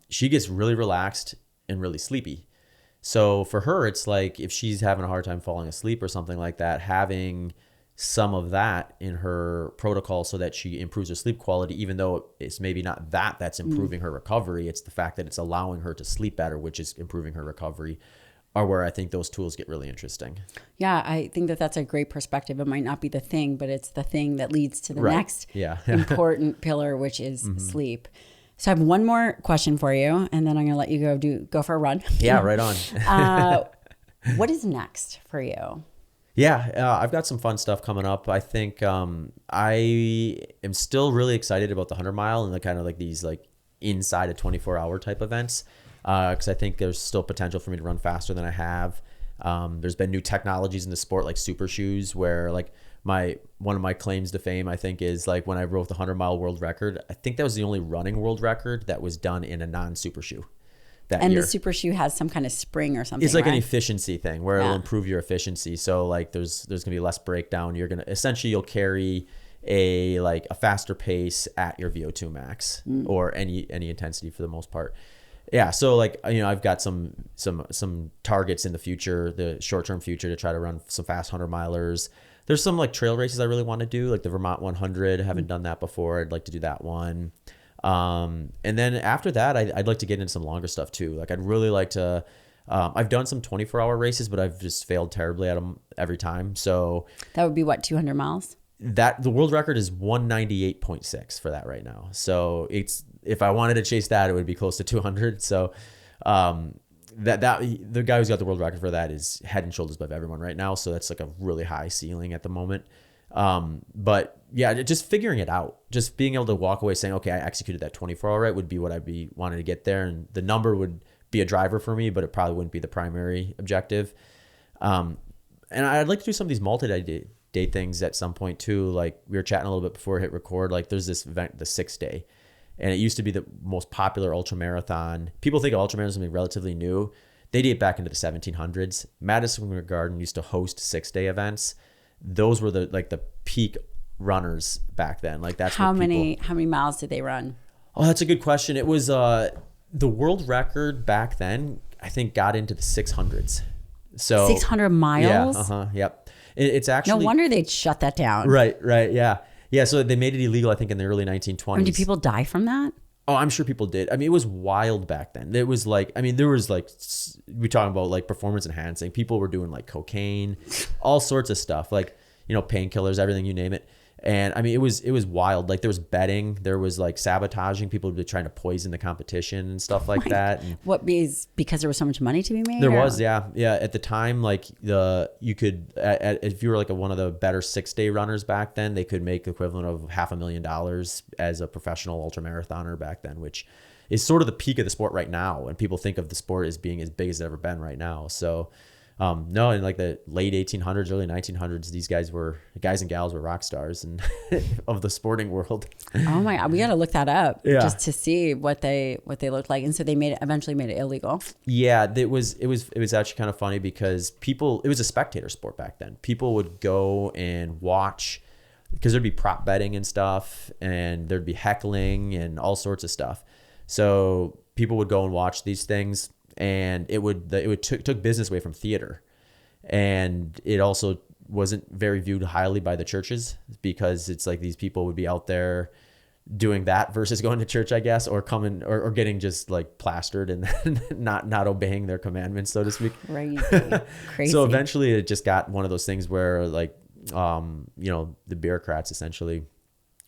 she gets really relaxed and really sleepy. So for her, it's like if she's having a hard time falling asleep or something like that, having some of that in her protocol so that she improves her sleep quality, even though it's maybe not that's improving her recovery. It's the fact that it's allowing her to sleep better, which is improving her recovery, are where I think those tools get really interesting. Yeah, I think that's a great perspective. It might not be the thing, but it's the thing that leads to the next important pillar, which is sleep. So I have one more question for you, and then I'm going to let you go for a run. Yeah, right on. What is next for you? Yeah, I've got some fun stuff coming up. I think I am still really excited about the 100 mile and the kind of like these like inside a 24-hour type events, because I think there's still potential for me to run faster than I have. There's been new technologies in the sport like super shoes, where like one of my claims to fame, I think, is like when I broke the 100-mile world record. I think that was the only running world record that was done in a non-super shoe that and year. The super shoe has some kind of spring or something. It's like right? an efficiency thing where it'll improve your efficiency. So like there's gonna be less breakdown. You'll carry a faster pace at your VO2 max or any intensity for the most part. Yeah, so like, you know, I've got some targets in the future, the short-term future, to try to run some fast 100-milers. There's some like trail races I really want to do, like the Vermont 100. I haven't done that before. I'd like to do that one. And then after that, I'd like to get into some longer stuff too. Like I'd really like to, I've done some 24-hour races, but I've just failed terribly at them every time. So that would be what, 200 miles? That the world record is 198.6 for that right now. So if I wanted to chase that, it would be close to 200. So, that the guy who's got the world record for that is head and shoulders above everyone right now. So that's like a really high ceiling at the moment. But yeah, just figuring it out, just being able to walk away saying, okay, I executed that 24-hour right would be what I'd be wanting to get there. And the number would be a driver for me, but it probably wouldn't be the primary objective. And I'd like to do some of these multi-day things at some point too. Like we were chatting a little bit before I hit record, like there's this event, the 6-day. And it used to be the most popular ultra marathon. People think of ultra marathon as something relatively new. They date back into the 1700s. Madison Square Garden used to host 6-day events. Those were the peak runners back then. Like that's how many miles did they run? Oh, that's a good question. It was the world record back then, I think, got into the 600s. So 600 miles? Yeah. Yep. It's actually no wonder they'd shut that down. Right. Yeah. Yeah, so they made it illegal, I think, in the early 1920s. And did people die from that? Oh, I'm sure people did. I mean, it was wild back then. It was like, I mean, there was like, we're talking about like performance enhancing. People were doing like cocaine, all sorts of stuff, like, you know, painkillers, everything, you name it. And I mean, it was wild. Like there was betting, there was like sabotaging. People would be trying to poison the competition and stuff like that. And because there was so much money to be made? There was, yeah. At the time, like you could, if you were like one of the better 6-day runners back then, they could make the equivalent of $500,000 as a professional ultra marathoner back then, which is sort of the peak of the sport right now. And people think of the sport as being as big as it's ever been right now. So, no, in like the late 1800s, early 1900s, these guys and gals were rock stars and of the sporting world. Oh my God, we got to look that up just to see what they looked like. And so they eventually made it illegal. Yeah, it was actually kind of funny because it was a spectator sport back then. People would go and watch because there'd be prop betting and stuff, and there'd be heckling and all sorts of stuff. So people would go and watch these things. And it took business away from theater, and it also wasn't very viewed highly by the churches because it's like these people would be out there doing that versus going to church, I guess, or coming or getting just like plastered and not obeying their commandments, so to speak. Crazy. So eventually, it just got one of those things where like you know, the bureaucrats essentially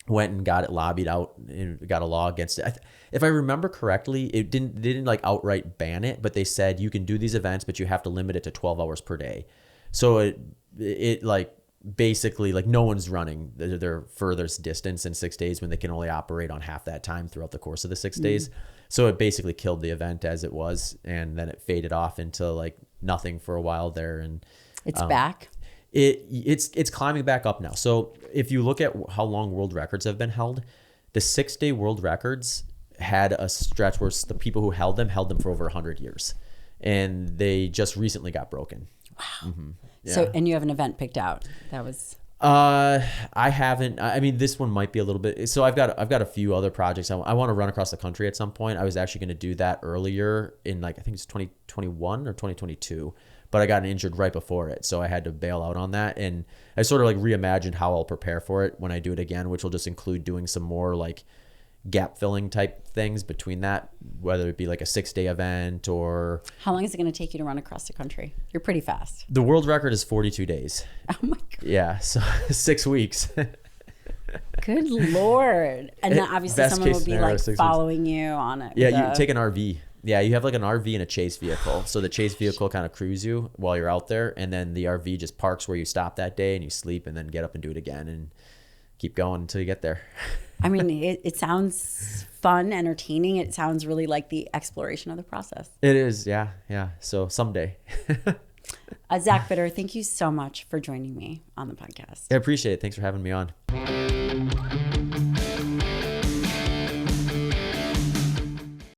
went and got it lobbied out and got a law against it. If I remember correctly, they didn't like outright ban it, but they said you can do these events, but you have to limit it to 12 hours per day. So it like basically like no one's running their furthest distance in 6 days when they can only operate on half that time throughout the course of the 6 days. So it basically killed the event as it was, and then it faded off into like nothing for a while there. And it's back. It's climbing back up now. So if you look at how long world records have been held, the 6-day world records had a stretch where the people who held them for over 100 years, and they just recently got broken. Wow. Mm-hmm. Yeah. So, and you have an event picked out. That was. I haven't. I mean, this one might be a little bit. So I've got a few other projects. I want to run across the country at some point. I was actually going to do that earlier in like I think it's 2021 or 2022. But I got injured right before it, so I had to bail out on that. And I sort of like reimagined how I'll prepare for it when I do it again, which will just include doing some more like gap filling type things between that, whether it be like a 6-day event or. How long is it going to take you to run across the country? You're pretty fast. The world record is 42 days. Oh my God. Yeah, so 6 weeks. Good Lord. And then obviously someone will be like following you on it. Yeah, you take an RV. Yeah, you have like an RV and a chase vehicle. So the chase vehicle kind of cruise you while you're out there, and then the RV just parks where you stop that day, and you sleep, and then get up and do it again, and keep going until you get there. I mean, it sounds fun, entertaining. It sounds really like the exploration of the process. It is, yeah. So someday. Zach Bitter, thank you so much for joining me on the podcast. I appreciate it. Thanks for having me on.